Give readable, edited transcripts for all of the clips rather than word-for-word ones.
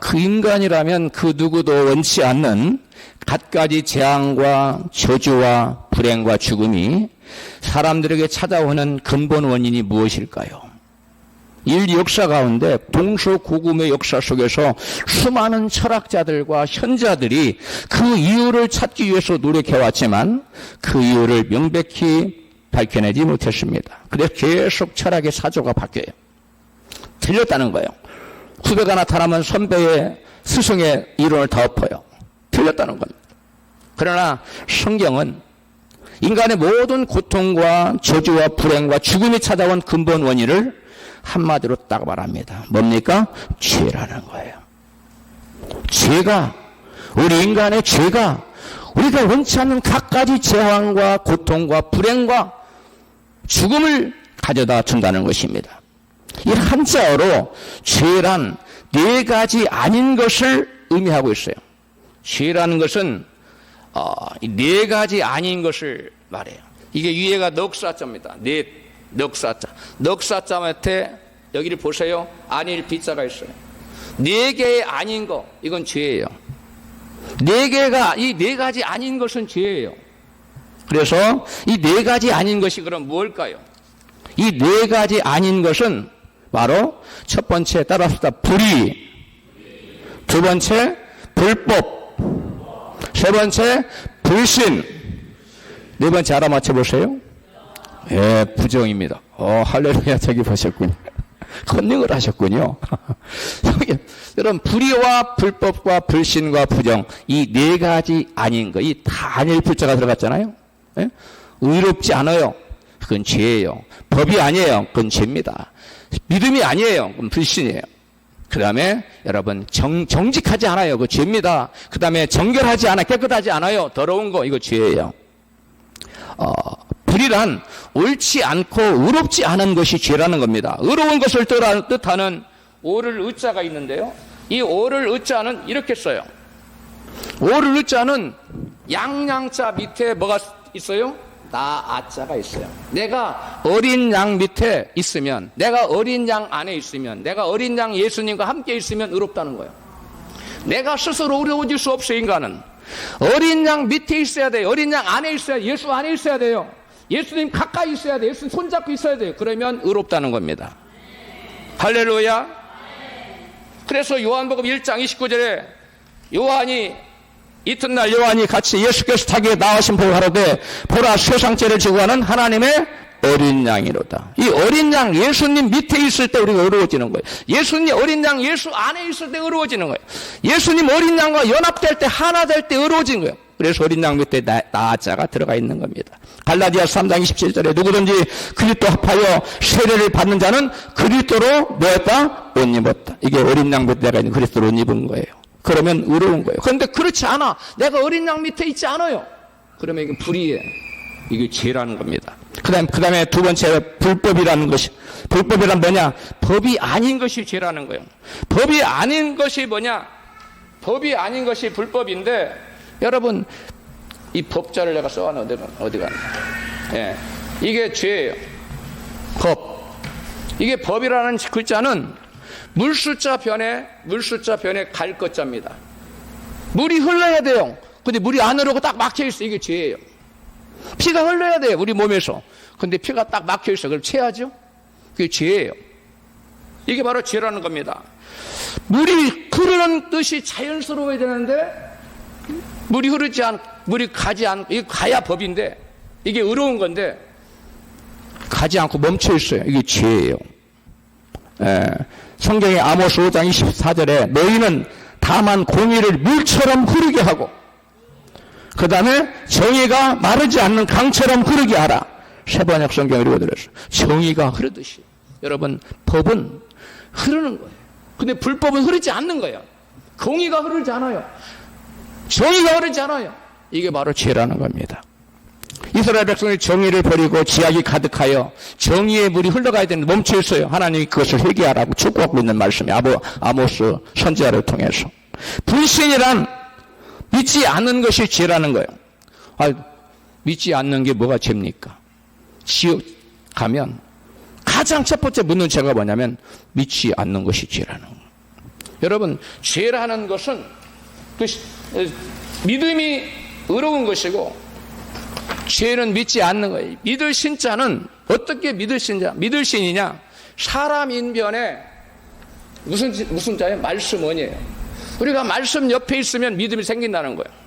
그 인간이라면 그 누구도 원치 않는 갖가지 재앙과 저주와 불행과 죽음이 사람들에게 찾아오는 근본 원인이 무엇일까요? 인류 역사 가운데 동서고금의 역사 속에서 수많은 철학자들과 현자들이 그 이유를 찾기 위해서 노력해왔지만 그 이유를 명백히 밝혀내지 못했습니다. 그래서 계속 철학의 사조가 바뀌어요. 틀렸다는 거예요. 후배가 나타나면 선배의 스승의 이론을 다 엎어요. 틀렸다는 겁니다. 그러나 성경은 인간의 모든 고통과 저주와 불행과 죽음이 찾아온 근본 원인을 한마디로 딱 말합니다. 뭡니까? 죄라는 거예요. 죄가, 우리 인간의 죄가 우리가 원치 않는 갖가지 재앙과 고통과 불행과 죽음을 가져다 준다는 것입니다. 이 한자어로 죄란 네 가지 아닌 것을 의미하고 있어요. 죄라는 것은 네 가지 아닌 것을 말해요. 이게 위에가 넉사자입니다. 넉사자. 넉사자 밑에 여기를 보세요. 아닐 비자가 있어요. 네 개의 아닌 거, 이건 죄예요. 네 개가, 이 네 가지 아닌 것은 죄예요. 그래서 이 네 가지 아닌 것이 그럼 무엇일까요? 이 네 가지 아닌 것은 바로 첫 번째 따라합시다. 불의. 두 번째 불법. 세 번째 불신. 네 번째 알아맞혀 보세요. 예, 부정입니다. 할렐루야, 저기 보셨군요. 컨닝을 하셨군요. 여러분, 불의와 불법과 불신과 부정, 이 네 가지 아닌 거, 이 다 아닐 불자가 들어갔잖아요. 예? 의롭지 않아요. 그건 죄예요. 법이 아니에요. 그건 죄입니다. 믿음이 아니에요. 그건 불신이에요. 그 다음에 여러분, 정직하지 않아요. 그거 죄입니다. 그 다음에 정결하지 않아, 깨끗하지 않아요. 더러운 거, 이거 죄예요. 불이란 옳지 않고 의롭지 않은 것이 죄라는 겁니다. 의로운 것을 뜻하는 오를 의자가 있는데요. 이 오를 의자는 이렇게 써요. 오를 의자는 양양자 밑에 뭐가 있어요? 나아자가 있어요. 내가 어린 양 밑에 있으면, 내가 어린 양 안에 있으면, 내가 어린 양 예수님과 함께 있으면 의롭다는 거예요. 내가 스스로 의로워질 수 없어요. 인간은 어린 양 밑에 있어야 돼요. 어린 양 안에 있어야, 예수 안에 있어야 돼요. 예수님 가까이 있어야 돼요. 예수님 손잡고 있어야 돼요. 그러면 의롭다는 겁니다. 할렐루야. 그래서 요한복음 1장 29절에 요한이, 이튿날 요한이 같이 예수께서 타기에 나오신 보고 하라되 보라 세상 죄를 지고 가는 하나님의 어린 양이로다. 이 어린 양 예수님 밑에 있을 때 우리가 의로워지는 거예요. 예수님 어린 양 예수 안에 있을 때 의로워지는 거예요. 예수님 어린 양과 연합될 때, 하나 될 때 의로워지는 거예요. 그래서 어린 양 밑에 나아자가 들어가 있는 겁니다. 갈라디아 3장 27절에 누구든지 그리스도 합하여 세례를 받는 자는 그리스도로 뭐였다? 옷 입었다. 이게 어린 양 밑에 내가 있는 그리스도로 옷 입은 거예요. 그러면 의로운 거예요. 그런데 그렇지 않아. 내가 어린 양 밑에 있지 않아요. 그러면 이게 불의예요. 이게 죄라는 겁니다. 그 다음에 두 번째 불법이라는 것이, 불법이란 뭐냐? 법이 아닌 것이 죄라는 거예요. 법이 아닌 것이 뭐냐? 법이 아닌 것이 불법인데, 여러분, 이 법자를 내가 써왔나? 어디 갔나? 예. 이게 죄예요. 법. 이게 법이라는 글자는 물숫자 변에 갈 것자입니다. 물이 흘러야 돼요. 근데 물이 안 흐르고 딱 막혀있어. 이게 죄예요. 피가 흘러야 돼요. 우리 몸에서. 근데 피가 딱 막혀있어. 그럼 체하죠? 그게 죄예요. 이게 바로 죄라는 겁니다. 물이 흐르는 뜻이 자연스러워야 되는데 물이 물이 가지 않고, 이게 가야 법인데, 이게 의로운 건데, 가지 않고 멈춰 있어요. 이게 죄예요. 성경의 아모스 5장 24절에 너희는 다만 공의를 물처럼 흐르게 하고, 그 다음에 정의가 마르지 않는 강처럼 흐르게 하라. 세번역 성경을 읽어드렸어요. 정의가 흐르듯이. 여러분, 법은 흐르는 거예요. 근데 불법은 흐르지 않는 거예요. 공의가 흐르지 않아요. 정의가 흐르지 않아요. 이게 바로 죄라는 겁니다. 이스라엘 백성이 정의를 버리고 지약이 가득하여 정의의 물이 흘러가야 되는데 멈춰 있어요. 하나님이 그것을 회개하라고 촉구하고 있는 말씀이 아모스 선지자를 통해서. 불신이란 믿지 않는 것이 죄라는 거예요. 믿지 않는 게 뭐가 죄입니까? 지옥 가면 가장 첫 번째 묻는 죄가 뭐냐면 믿지 않는 것이 죄라는 거예요. 여러분, 죄라는 것은 믿음이 어려운 것이고 죄는 믿지 않는 거예요. 믿을 신자는 어떻게 믿을 신이냐? 사람 인변에 무슨 자예요? 말씀 원이에요. 우리가 말씀 옆에 있으면 믿음이 생긴다는 거예요.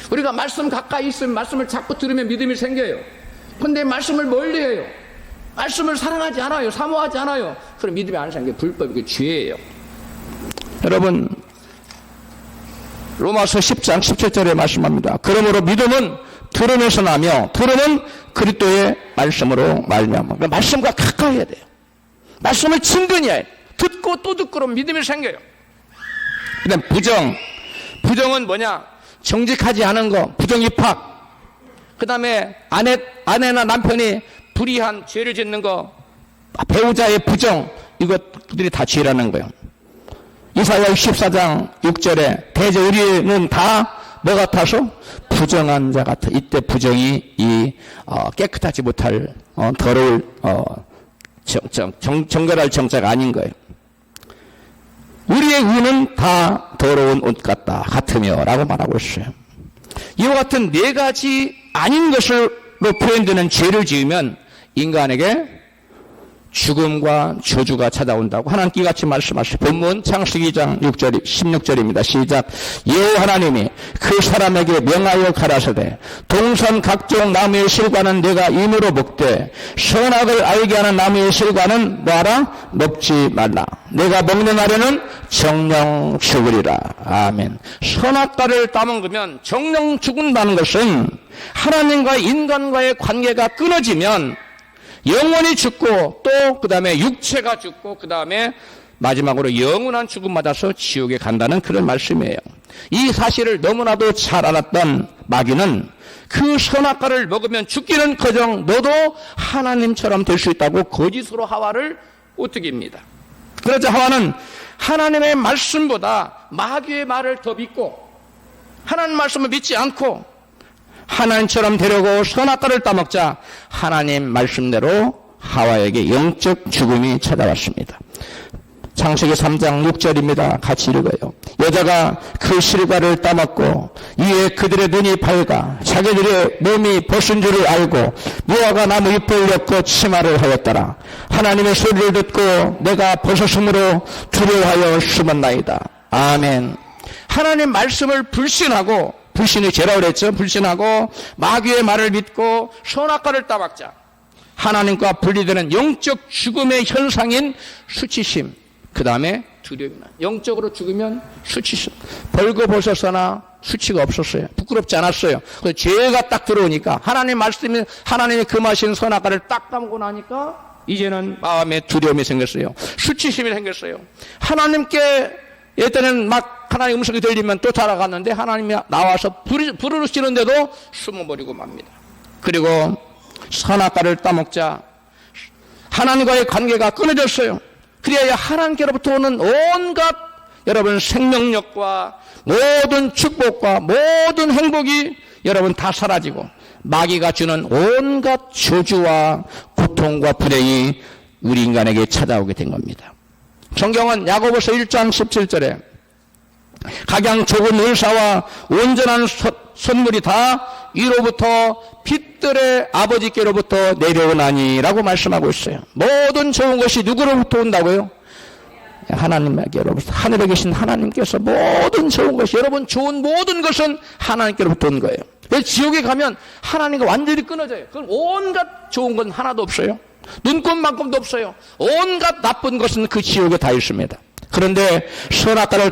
우리가 말씀 가까이 있으면 말씀을 자꾸 들으면 믿음이 생겨요. 근데 말씀을 멀리해요. 말씀을 사랑하지 않아요. 사모하지 않아요. 그럼 믿음이 안 생겨요. 불법이고 죄예요. 여러분, 로마서 10장 17절에 말씀합니다. 그러므로 믿음은 들음에서 나며 들음은 그리스도의 말씀으로 말미암아. 그러니까 말씀과 가까이 해야 돼요. 말씀을 친근히 해야 돼요. 듣고 또 듣고 그러면 믿음이 생겨요. 그다음 부정은 뭐냐? 정직하지 않은 거, 부정입학. 그 다음에 아내나 남편이 불의한 죄를 짓는 거, 배우자의 부정, 이것들이 다 죄라는 거예요. 이사야 64장 6절에 대저 우리는 다 뭐 같아서? 부정한 자 같아. 이때 부정이 깨끗하지 못할 더러울 정결할 정자가 아닌 거예요. 우리의 의는 다 더러운 옷 같으며 라고 말하고 있어요. 이와 같은 네 가지 아닌 것으로 표현되는 죄를 지으면 인간에게 죽음과 저주가 찾아온다고 하나님께 이같이 말씀하시죠. 본문 창세기 2장 16절입니다. 시작. 여호와 하나님이 그 사람에게 명하여 가라사대 동산 각종 나무의 실과는 내가 임으로 먹되 선악을 알게 하는 나무의 실과는 뭐하라? 먹지 말라. 내가 먹는 날에는 정령 죽으리라. 아멘. 선악과를 따먹으면 정령 죽는다는 것은 하나님과 인간과의 관계가 끊어지면 영원히 죽고 또 그 다음에 육체가 죽고 그 다음에 마지막으로 영원한 죽음 맞아서 지옥에 간다는 그런 말씀이에요. 이 사실을 너무나도 잘 알았던 마귀는 그 선악과를 먹으면 죽기는커녕 너도 하나님처럼 될 수 있다고 거짓으로 하와를 오뜨깁니다. 그러자 하와는 하나님의 말씀보다 마귀의 말을 더 믿고 하나님 말씀을 믿지 않고 하나님처럼 되려고 선악과를 따먹자 하나님 말씀대로 하와에게 영적 죽음이 찾아왔습니다. 창세기 3장 6절입니다. 같이 읽어요. 여자가 그 실과를 따먹고 이에 그들의 눈이 밝아 자기들의 몸이 벗은 줄을 알고 무화과 나무 잎을 엮고 치마를 하였더라. 하나님의 소리를 듣고 내가 벗었으므로 두려워하여 숨었나이다. 아멘. 하나님 말씀을 불신하고 불신의 죄라고 그랬죠. 불신하고 마귀의 말을 믿고 선악과를 따먹자 하나님과 분리되는 영적 죽음의 현상인 수치심, 그 다음에 두려움이 나. 영적으로 죽으면 수치심. 벌거벗었으나 수치가 없었어요. 부끄럽지 않았어요. 그래서 죄가 딱 들어오니까 하나님 말씀이 하나님이 금하신 선악과를 딱 따먹고 나니까 이제는 마음에 두려움이 생겼어요. 수치심이 생겼어요. 하나님께 예전에는 막 하나님 음성이 들리면 또 따라갔는데 하나님이 나와서 부르시는데도 숨어버리고 맙니다. 그리고 선악과를 따먹자 하나님과의 관계가 끊어졌어요. 그래야 하나님께로부터 오는 온갖 여러분 생명력과 모든 축복과 모든 행복이 여러분 다 사라지고 마귀가 주는 온갖 저주와 고통과 불행이 우리 인간에게 찾아오게 된 겁니다. 성경은 야고보서 1장 17절에 각양 좁은 의사와 온전한 선물이 다 위로부터 빛들의 아버지께로부터 내려오나니라고 말씀하고 있어요. 모든 좋은 것이 누구로부터 온다고요? 하나님께로부터. 하늘에 계신 하나님께서 모든 좋은 것이 여러분 좋은 모든 것은 하나님께로부터 온 거예요. 그래서 지옥에 가면 하나님과 완전히 끊어져요. 그럼 온갖 좋은 건 하나도 없어요. 눈꽃만큼도 없어요. 온갖 나쁜 것은 그 지옥에 다 있습니다. 그런데 선악과를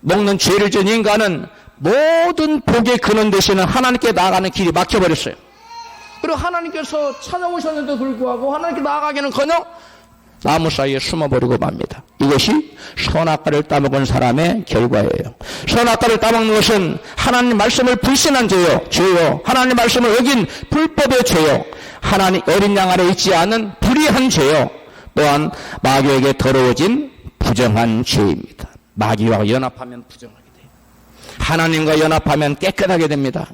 먹는 죄를 지은 인간은 모든 복의 근원 되시는 하나님께 나아가는 길이 막혀버렸어요. 그리고 하나님께서 찾아오셨는데도 불구하고 하나님께 나아가기는커녕 나무 사이에 숨어버리고 맙니다. 이것이 선악과를 따먹은 사람의 결과예요. 선악과를 따먹는 것은 하나님 말씀을 불신한 죄요. 하나님 말씀을 어긴 불법의 죄요. 하나님 어린 양 아래 있지 않은 불의한 죄요. 또한 마귀에게 더러워진 부정한 죄입니다. 마귀와 연합하면 부정하게 돼요. 하나님과 연합하면 깨끗하게 됩니다.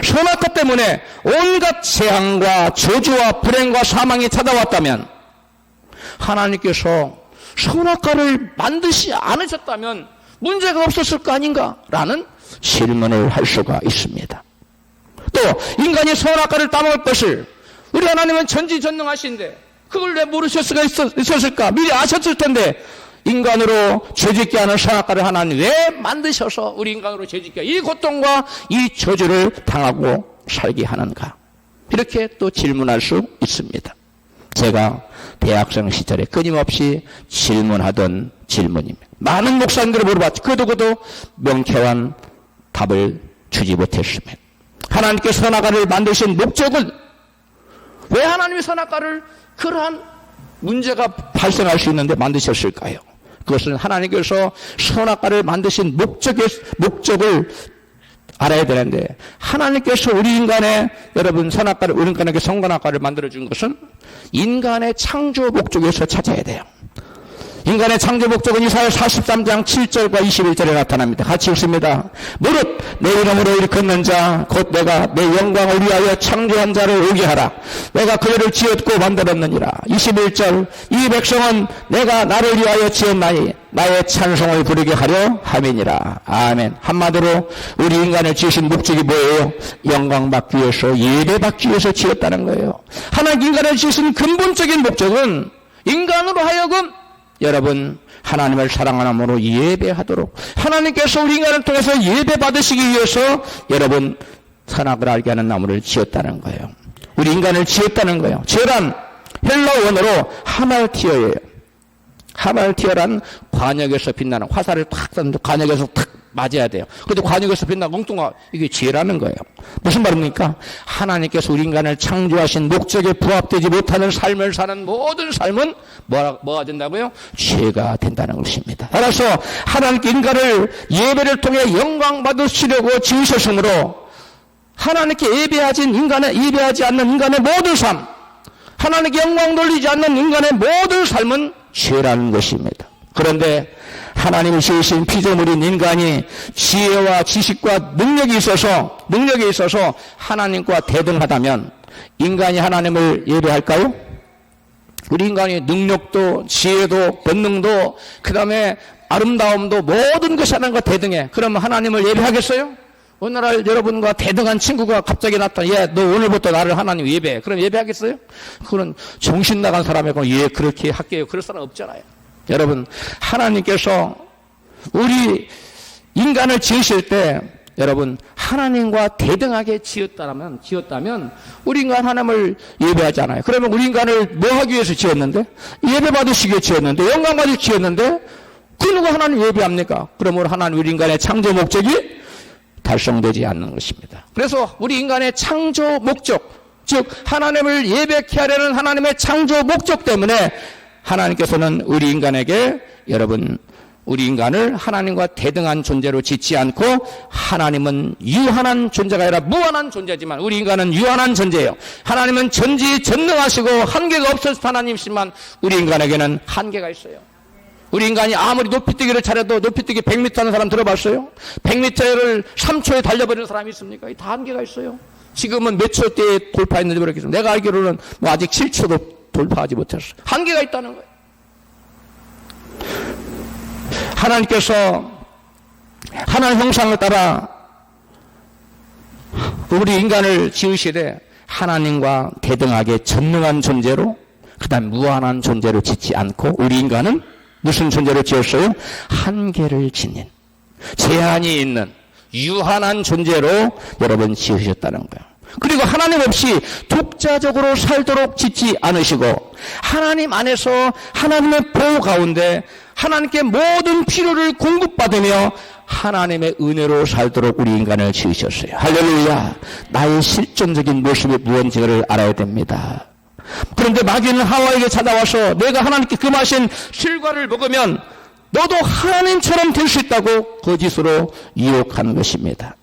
선악과 때문에 온갖 재앙과 저주와 불행과 사망이 찾아왔다면 하나님께서 선악과를 만드시 않으셨다면 문제가 없었을 거 아닌가라는 질문을 할 수가 있습니다. 또 인간이 선악과를 따먹을 것을 우리 하나님은 전지전능하신데 그걸 왜 모르실 수가 있었을까? 미리 아셨을 텐데 인간으로 죄짓게 하는 선악과를 하나님 왜 만드셔서 우리 인간으로 죄짓게 이 고통과 이 저주를 당하고 살게 하는가? 이렇게 또 질문할 수 있습니다. 제가 대학생 시절에 끊임없이 질문하던 질문입니다. 많은 목사님들을 물어봤죠. 그도 명쾌한 답을 주지 못했습니다. 하나님께서 선악과를 만드신 목적은 왜 하나님이 선악과를 그러한 문제가 발생할 수 있는데 만드셨을까요? 그것은 하나님께서 선악과를 만드신 목적을 알아야 되는데 하나님께서 우리 인간의 여러분 선악과를 우리 인간에게 선악과를 만들어준 것은 인간의 창조 목적에서 찾아야 돼요. 인간의 창조 목적은 이사야 43장 7절과 21절에 나타납니다. 같이 읽습니다. 무릇 내 이름으로 일컫는 자 곧 내가 내 영광을 위하여 창조한 자를 오게 하라. 내가 그들을 지었고 만들었느니라. 21절 이 백성은 내가 나를 위하여 지었나니 나의 찬송을 부르게 하려 함이니라. 아멘. 한마디로 우리 인간을 지으신 목적이 뭐예요? 영광받기 위해서 예배받기 위해서 지었다는 거예요. 하나님 인간을 지으신 근본적인 목적은 인간으로 하여금 여러분 하나님을 사랑하므로 예배하도록 하나님께서 우리 인간을 통해서 예배받으시기 위해서 여러분 선악을 알게 하는 나무를 지었다는 거예요. 우리 인간을 지었다는 거예요. 지어란 헬라 원어로 하말티어예요. 하말티어란 관역에서 빛나는 화살을 탁 쐈는데 관역에서 탁 맞아야 돼요. 그런데 관역에서 빛나는 엉뚱한 이게 지혜라는 거예요. 무슨 말입니까? 하나님께서 우리 인간을 창조하신 목적에 부합되지 못하는 삶을 사는 모든 삶은 뭐가 된다고요? 죄가 된다는 것입니다. 따라서 하나님께 인간을 예배를 통해 영광 받으시려고 지으셨으므로 하나님께 예배하지 않는 인간의 모든 삶, 하나님께 영광 돌리지 않는 인간의 모든 삶은 죄라는 것입니다. 그런데 하나님이 지으신 피조물인 인간이 지혜와 지식과 능력이 있어서 하나님과 대등하다면 인간이 하나님을 예배할까요? 우리 인간이 능력도 지혜도 본능도 그 다음에 아름다움도 모든 것이 하나님과 대등해. 그러면 하나님을 예배하겠어요? 오늘날 여러분과 대등한 친구가 갑자기 나타나 너 오늘부터 나를 하나님 예배해. 그럼 예배하겠어요? 그건 정신 나간 사람이고 그렇게 할게요. 그럴 사람 없잖아요. 여러분 하나님께서 우리 인간을 지으실 때 여러분 하나님과 대등하게 지었다면 우리 인간 하나님을 예배하잖아요. 그러면 우리 인간을 뭐 하기 위해서 지었는데? 예배받으시기 위해 지었는데 영광받으시기 위해 지었는데 그 누가 하나님 예배합니까? 그러므로 하나님 우리 인간의 창조 목적이 달성되지 않는 것입니다. 그래서 우리 인간의 창조 목적 즉 하나님을 예배케 하려는 하나님의 창조 목적 때문에 하나님께서는 우리 인간에게 여러분 우리 인간을 하나님과 대등한 존재로 짓지 않고 하나님은 유한한 존재가 아니라 무한한 존재지만 우리 인간은 유한한 존재예요. 하나님은 전지전능하시고 한계가 없으신 하나님이시지만 우리 인간에게는 한계가 있어요. 우리 인간이 아무리 높이뛰기를 잘해도 높이뛰기 100m 하는 사람 들어봤어요? 100m를 3초에 달려버리는 사람이 있습니까? 다 한계가 있어요. 지금은 몇 초대에 돌파했는지 모르겠습니다. 내가 알기로는 아직 7초도 돌파하지 못했어요. 한계가 있다는 거예요. 하나님께서 하나님 형상을 따라 우리 인간을 지으시되 하나님과 대등하게 전능한 존재로 그다음 무한한 존재로 짓지 않고 우리 인간은 무슨 존재로 지었어요? 한계를 지닌 제한이 있는 유한한 존재로 여러분 지으셨다는 거예요. 그리고 하나님 없이 독자적으로 살도록 짓지 않으시고 하나님 안에서 하나님의 보호 가운데 하나님께 모든 필요를 공급받으며 하나님의 은혜로 살도록 우리 인간을 지으셨어요. 할렐루야. 나의 실존적인 모습이 무언지를 알아야 됩니다. 그런데 마귀는 하와에게 찾아와서 내가 하나님께 금하신 실과를 먹으면 너도 하나님처럼 될 수 있다고 거짓으로 유혹하는 것입니다.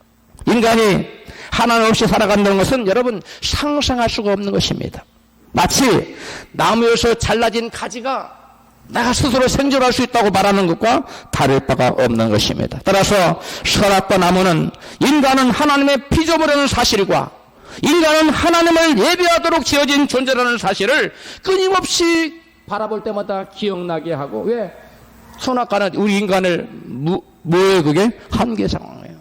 인간이 하나님 없이 살아간다는 것은 여러분 상상할 수가 없는 것입니다. 마치 나무에서 잘라진 가지가 내가 스스로 생존할 수 있다고 말하는 것과 다를 바가 없는 것입니다. 따라서 선악과 나무는 인간은 하나님의 피조물이라는 사실과 인간은 하나님을 예배하도록 지어진 존재라는 사실을 끊임없이 바라볼 때마다 기억나게 하고. 왜? 선악과는 우리 인간을 뭐예요? 그게 한계 상황이에요.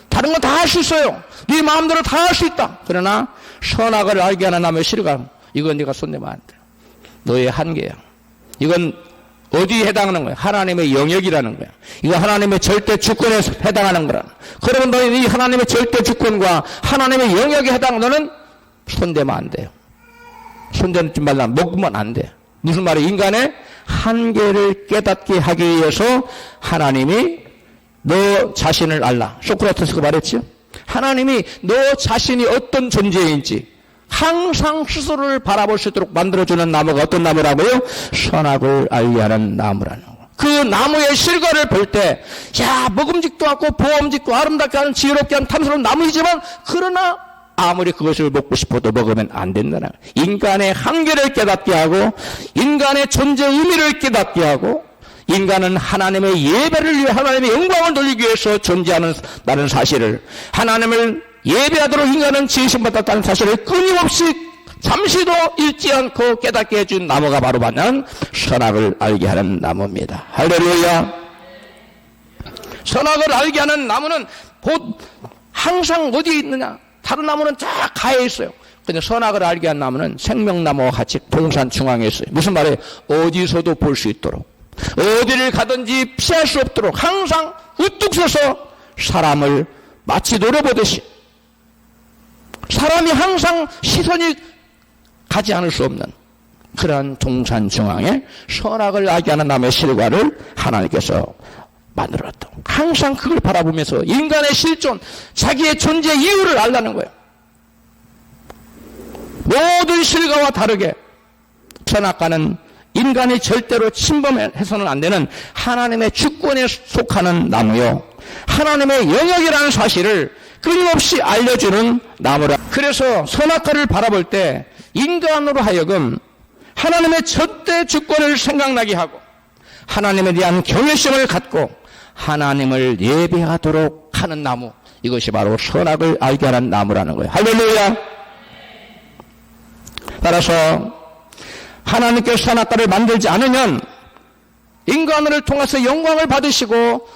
다른 건 다 할 수 있어요. 네 마음대로 다 할 수 있다. 그러나 선악을 알게 하는 남의 실감, 이건 네가 손대면 안 돼. 너의 한계야. 이건 어디에 해당하는 거야? 하나님의 영역이라는 거야. 이거 하나님의 절대 주권에 해당하는 거라. 그러면 너는 이 하나님의 절대 주권과 하나님의 영역에 해당하는 너는 손대면 안 돼요. 손대지 말라. 먹으면 안 돼. 무슨 말이에요? 인간의 한계를 깨닫게 하기 위해서 하나님이 너 자신을 알라. 소크라테스가 말했죠. 하나님이 너 자신이 어떤 존재인지 항상 스스로를 바라볼 수 있도록 만들어주는 나무가 어떤 나무라고요? 선악을 알게 하는 나무라는 거. 그 나무의 실과를 볼 때, 야, 먹음직도 않고 보험직도 아름답게 하는 지혜롭게 하는 탐스러운 나무이지만, 그러나 아무리 그것을 먹고 싶어도 먹으면 안 된다는 거예요. 인간의 한계를 깨닫게 하고, 인간의 존재 의미를 깨닫게 하고, 인간은 하나님의 예배를 위해 하나님의 영광을 돌리기 위해서 존재하는 사실을, 하나님을 예배하도록 인간은 지으심받았다는 사실을 끊임없이 잠시도 잃지 않고 깨닫게 해준 나무가 바로 만난 선악을 알게 하는 나무입니다. 할렐루야. 선악을 알게 하는 나무는 곧 항상 어디에 있느냐? 다른 나무는 다 가에 있어요. 근데 선악을 알게 한 나무는 생명나무와 같이 동산 중앙에 있어요. 무슨 말이에요? 어디서도 볼 수 있도록, 어디를 가든지 피할 수 없도록 항상 우뚝 서서 사람을 마치 노려보듯이, 사람이 항상 시선이 가지 않을 수 없는 그러한 동산 중앙에 선악을 알게 하는 나무의 실과를 하나님께서 만들었다. 항상 그걸 바라보면서 인간의 실존, 자기의 존재 이유를 알라는 거예요. 모든 실과와 다르게 선악과는 인간이 절대로 침범해서는 안 되는 하나님의 주권에 속하는 나무요, 하나님의 영역이라는 사실을 끊임없이 알려주는 나무라. 그래서 선악과를 바라볼 때 인간으로 하여금 하나님의 절대 주권을 생각나게 하고 하나님에 대한 경외심을 갖고 하나님을 예배하도록 하는 나무, 이것이 바로 선악을 알게 하는 나무라는 거예요. 할렐루야. 따라서 하나님께서 선악과를 만들지 않으면 인간을 통해서 영광을 받으시고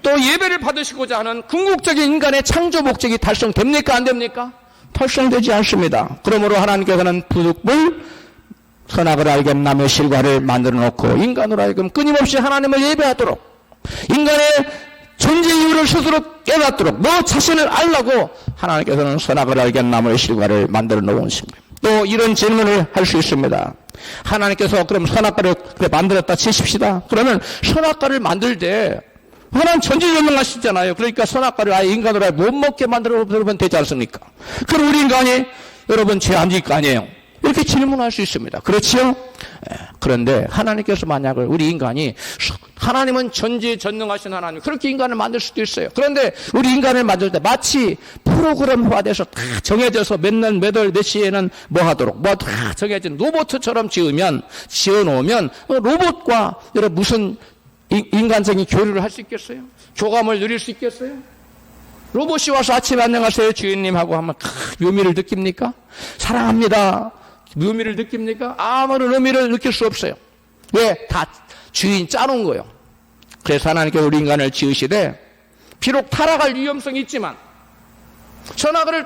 또 예배를 받으시고자 하는 궁극적인 인간의 창조 목적이 달성됩니까? 안 됩니까? 달성되지 않습니다. 그러므로 하나님께서는 부득불 선악을 알게 하는 나무의 실과를 만들어 놓고 인간으로 하여금 끊임없이 하나님을 예배하도록, 인간의 존재 이유를 스스로 깨닫도록 너 자신을 알라고 하나님께서는 선악을 알게 하는 나무의 실과를 만들어 놓은 것입니다. 또 이런 질문을 할 수 있습니다. 하나님께서 그럼 선악과를 만들었다 치십시다. 그러면 선악과를 만들 때 하나님 전지전능하시잖아요. 그러니까 선악과를 아예 인간으로 못 먹게 만들면 되지 않습니까? 그럼 우리 인간이 여러분 죄 안 지을 거 아니에요? 이렇게 질문할 수 있습니다. 그렇지요? 그런데 하나님께서 만약을 우리 인간이, 하나님은 전지전능하신 하나님, 그렇게 인간을 만들 수도 있어요. 그런데 우리 인간을 만들 때 마치 프로그램화돼서 다 정해져서 몇 년, 몇 월, 몇 시에는 뭐 하도록 뭐 다 정해진 로봇처럼 지어놓으면 로봇과 여러분 무슨 인간적인 교류를 할 수 있겠어요? 교감을 누릴 수 있겠어요? 로봇이 와서 아침에 안녕하세요 주인님 하고 하면 묘미를 느낍니까? 사랑합니다 묘미를 느낍니까? 아무런 의미를 느낄 수 없어요. 왜? 다 주인 짜놓은 거예요. 그래서 하나님께서 우리 인간을 지으시되 비록 타락할 위험성이 있지만, 선악을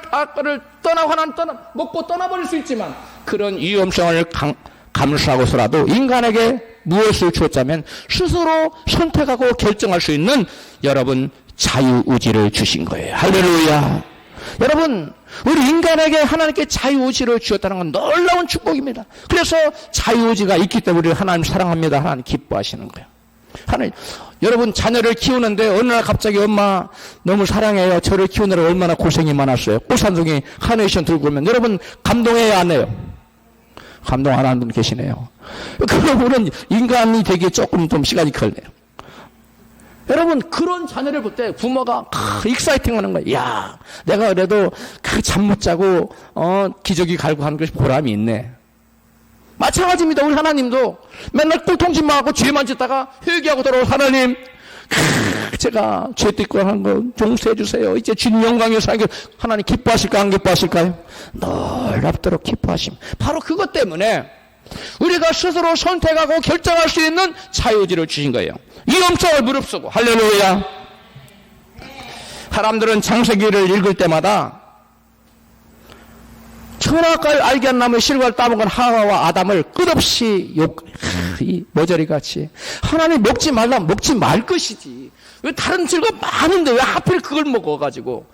떠나고 하나님 먹고 떠나버릴 수 있지만, 그런 위험성을 감수하고서라도 인간에게 무엇을 주었자면 스스로 선택하고 결정할 수 있는 여러분 자유의지를 주신 거예요. 할렐루야. 여러분, 우리 인간에게 하나님께 자유의지를 주었다는 건 놀라운 축복입니다. 그래서 자유의지가 있기 때문에 하나님 사랑합니다, 하나님 기뻐하시는 거예요. 하나님, 여러분 자녀를 키우는데 어느 날 갑자기 엄마 너무 사랑해요, 저를 키우느라 얼마나 고생이 많았어요, 꽃산송이 카네이션 들고 오면 여러분 감동해야 안 해요? 감동 안 하는 분 계시네요. 그러면은 인간이 되기 조금 좀 시간이 걸려요. 여러분, 그런 자녀를 볼 때 부모가 익사이팅 하는 거예요. 야, 내가 그래도 잠 못 자고 기저귀 갈고 하는 것이 보람이 있네. 마찬가지입니다. 우리 하나님도 맨날 꼴통짓만 하고 죄만 짓다가 회개하고 돌아오고, 하나님 제가 죄 짓고 한 거 용서해 주세요, 이제 주님 영광에 살게. 하나님 기뻐하실까 안 기뻐하실까요? 놀랍도록 기뻐하심. 바로 그것 때문에 우리가 스스로 선택하고 결정할 수 있는 자유지를 주신 거예요. 위험성을 무릅쓰고. 할렐루야. 사람들은 창세기를 읽을 때마다 선악과를 알게 한 나무의 실과를 따먹은 하와와 아담을 끝없이 이 머저리같이 하나님 먹지 말라 먹지 말 것이지. 왜 다른 실과 많은데 왜 하필 그걸 먹어가지고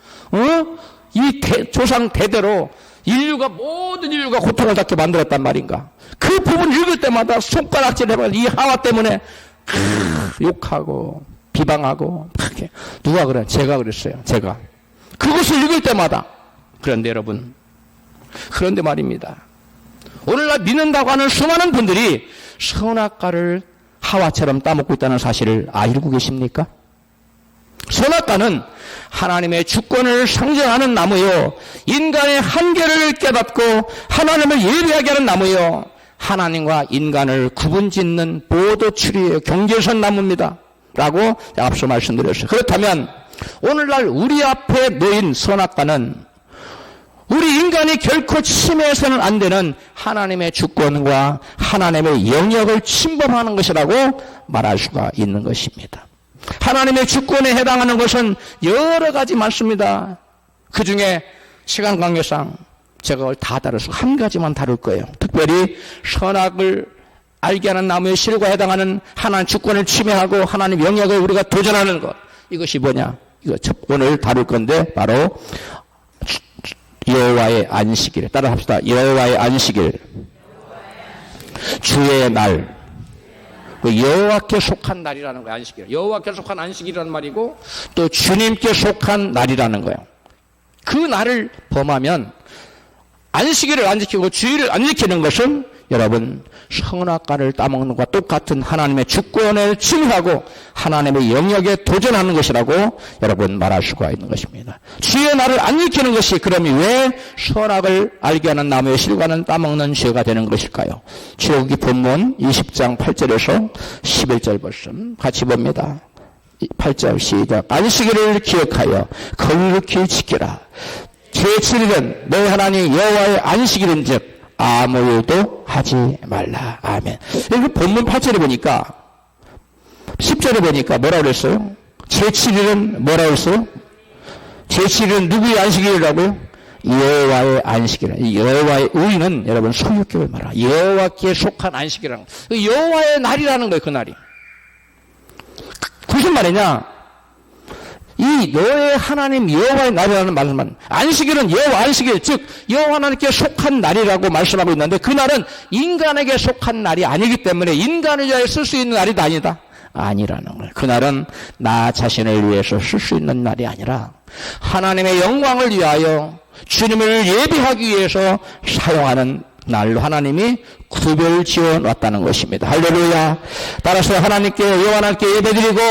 이 조상 대대로 모든 인류가 고통을 받게 만들었단 말인가. 그 부분 읽을 때마다 손가락질 해봐. 이 하와 때문에 욕하고 비방하고 누가 그래? 제가 그랬어요. 제가 그것을 읽을 때마다. 그런데 여러분, 그런데 말입니다, 오늘날 믿는다고 하는 수많은 분들이 선악과를 하와처럼 따먹고 있다는 사실을 알고 계십니까? 선악과는 하나님의 주권을 상징하는 나무요, 인간의 한계를 깨닫고 하나님을 예배하게 하는 나무요, 하나님과 인간을 구분짓는 보도추리의 경계선 나무입니다 라고 앞서 말씀드렸어요. 그렇다면 오늘날 우리 앞에 놓인 선악과는 우리 인간이 결코 침해해서는 안 되는 하나님의 주권과 하나님의 영역을 침범하는 것이라고 말할 수가 있는 것입니다. 하나님의 주권에 해당하는 것은 여러 가지 많습니다. 그 중에 시간 관계상 제가 그걸 다 다뤄서 한 가지만 다룰 거예요. 특별히 선악을 알게 하는 나무의 실과에 해당하는 하나님 주권을 침해하고 하나님 영역을 우리가 도전하는 것. 이것이 뭐냐? 이거 오늘 다룰 건데 바로 여호와의 안식일. 따라 합시다. 여호와의 안식일. 주의 날. 여호와께 속한 날이라는 거예요. 안식일. 여호와께 속한 안식일이라는 말이고 또 주님께 속한 날이라는 거예요. 그 날을 범하면 안식일을 안 지키고 주일을 안 지키는 것은 여러분 선악과를 따먹는 것과 똑같은 하나님의 주권을 침해하고 하나님의 영역에 도전하는 것이라고 여러분 말할 수가 있는 것입니다. 주의 날을 안 지키는 것이 그러면 왜 선악을 알게 하는 나무의 실과는 따먹는 죄가 되는 것일까요? 출애굽기 본문 20장 8절에서 11절 말씀 같이 봅니다. 8절 시작. 안식일을 기억하여 거룩히 지키라. 제7일은 너희 하나님 여호와의 안식일인즉 아무 일도 하지 말라. 아멘. 여기 본문 8절에 보니까 10절에 보니까 뭐라고 그랬어요? 제7일은 뭐라고 했어요? 제7일은 누구의 안식일이라고요? 여호와의 안식일. 여호와의 의는 여러분 소유격을 말하. 여호와께 속한 안식이라는 거. 여호와의 날이라는 거예요. 그 날이. 무슨 말이냐? 이 너의 하나님 여호와의 날이라는 말만, 안식일은 여호와 안식일, 즉 여호와 하나님께 속한 날이라고 말씀하고 있는데 그 날은 인간에게 속한 날이 아니기 때문에 인간을 위하여 쓸 수 있는 날이 아니다. 아니라는 거예요. 그 날은 나 자신을 위해서 쓸 수 있는 날이 아니라 하나님의 영광을 위하여 주님을 예배하기 위해서 사용하는 날로 하나님이 구별 지어 놨다는 것입니다. 할렐루야. 따라서 하나님께 여호와 하나님께 예배드리고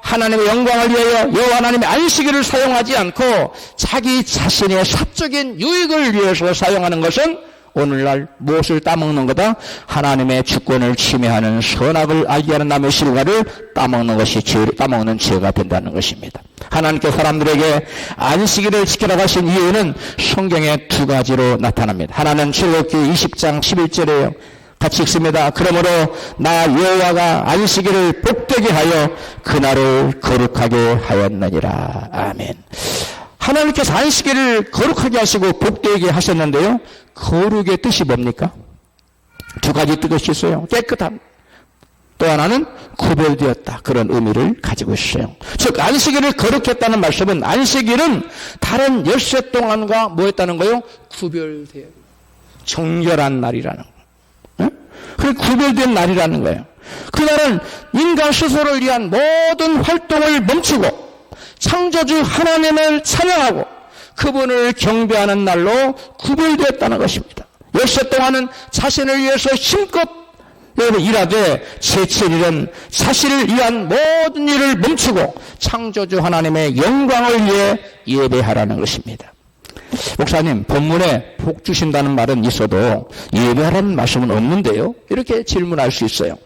하나님의 영광을 위하여 여호와 하나님의 안식일을 사용하지 않고 자기 자신의 사적인 유익을 위해서 사용하는 것은 오늘날 무엇을 따먹는 거다? 하나님의 주권을 침해하는 선악을 알게 하는 나무의 실과를 따먹는 것이 따먹는 죄가 된다는 것입니다. 하나님께 사람들에게 안식일을 지키라고 하신 이유는 성경에 두 가지로 나타납니다. 하나는 출애굽기 20장 11절에요. 같이 읽습니다. 그러므로 나 여호와가 안식일을 복되게 하여 그날을 거룩하게 하였느니라. 아멘. 하나님께서 안식일을 거룩하게 하시고 복되게 하셨는데요. 거룩의 뜻이 뭡니까? 두 가지 뜻이 있어요. 깨끗함. 또 하나는 구별되었다. 그런 의미를 가지고 있어요. 즉 안식일을 거룩했다는 말씀은 안식일은 다른 엿새 동안과 뭐 했다는 거요? 구별되어 정결한 날이라는 거예요. 그 구별된 날이라는 거예요. 그날은 인간 스스로를 위한 모든 활동을 멈추고 창조주 하나님을 찬양하고 그분을 경배하는 날로 구별되었다는 것입니다. 엿새 동안은 자신을 위해서 힘껏 일하되 제7일은 자신을 위한 모든 일을 멈추고 창조주 하나님의 영광을 위해 예배하라는 것입니다. 목사님, 본문에 복 주신다는 말은 있어도 예배하라는 말씀은 없는데요? 이렇게 질문할 수 있어요.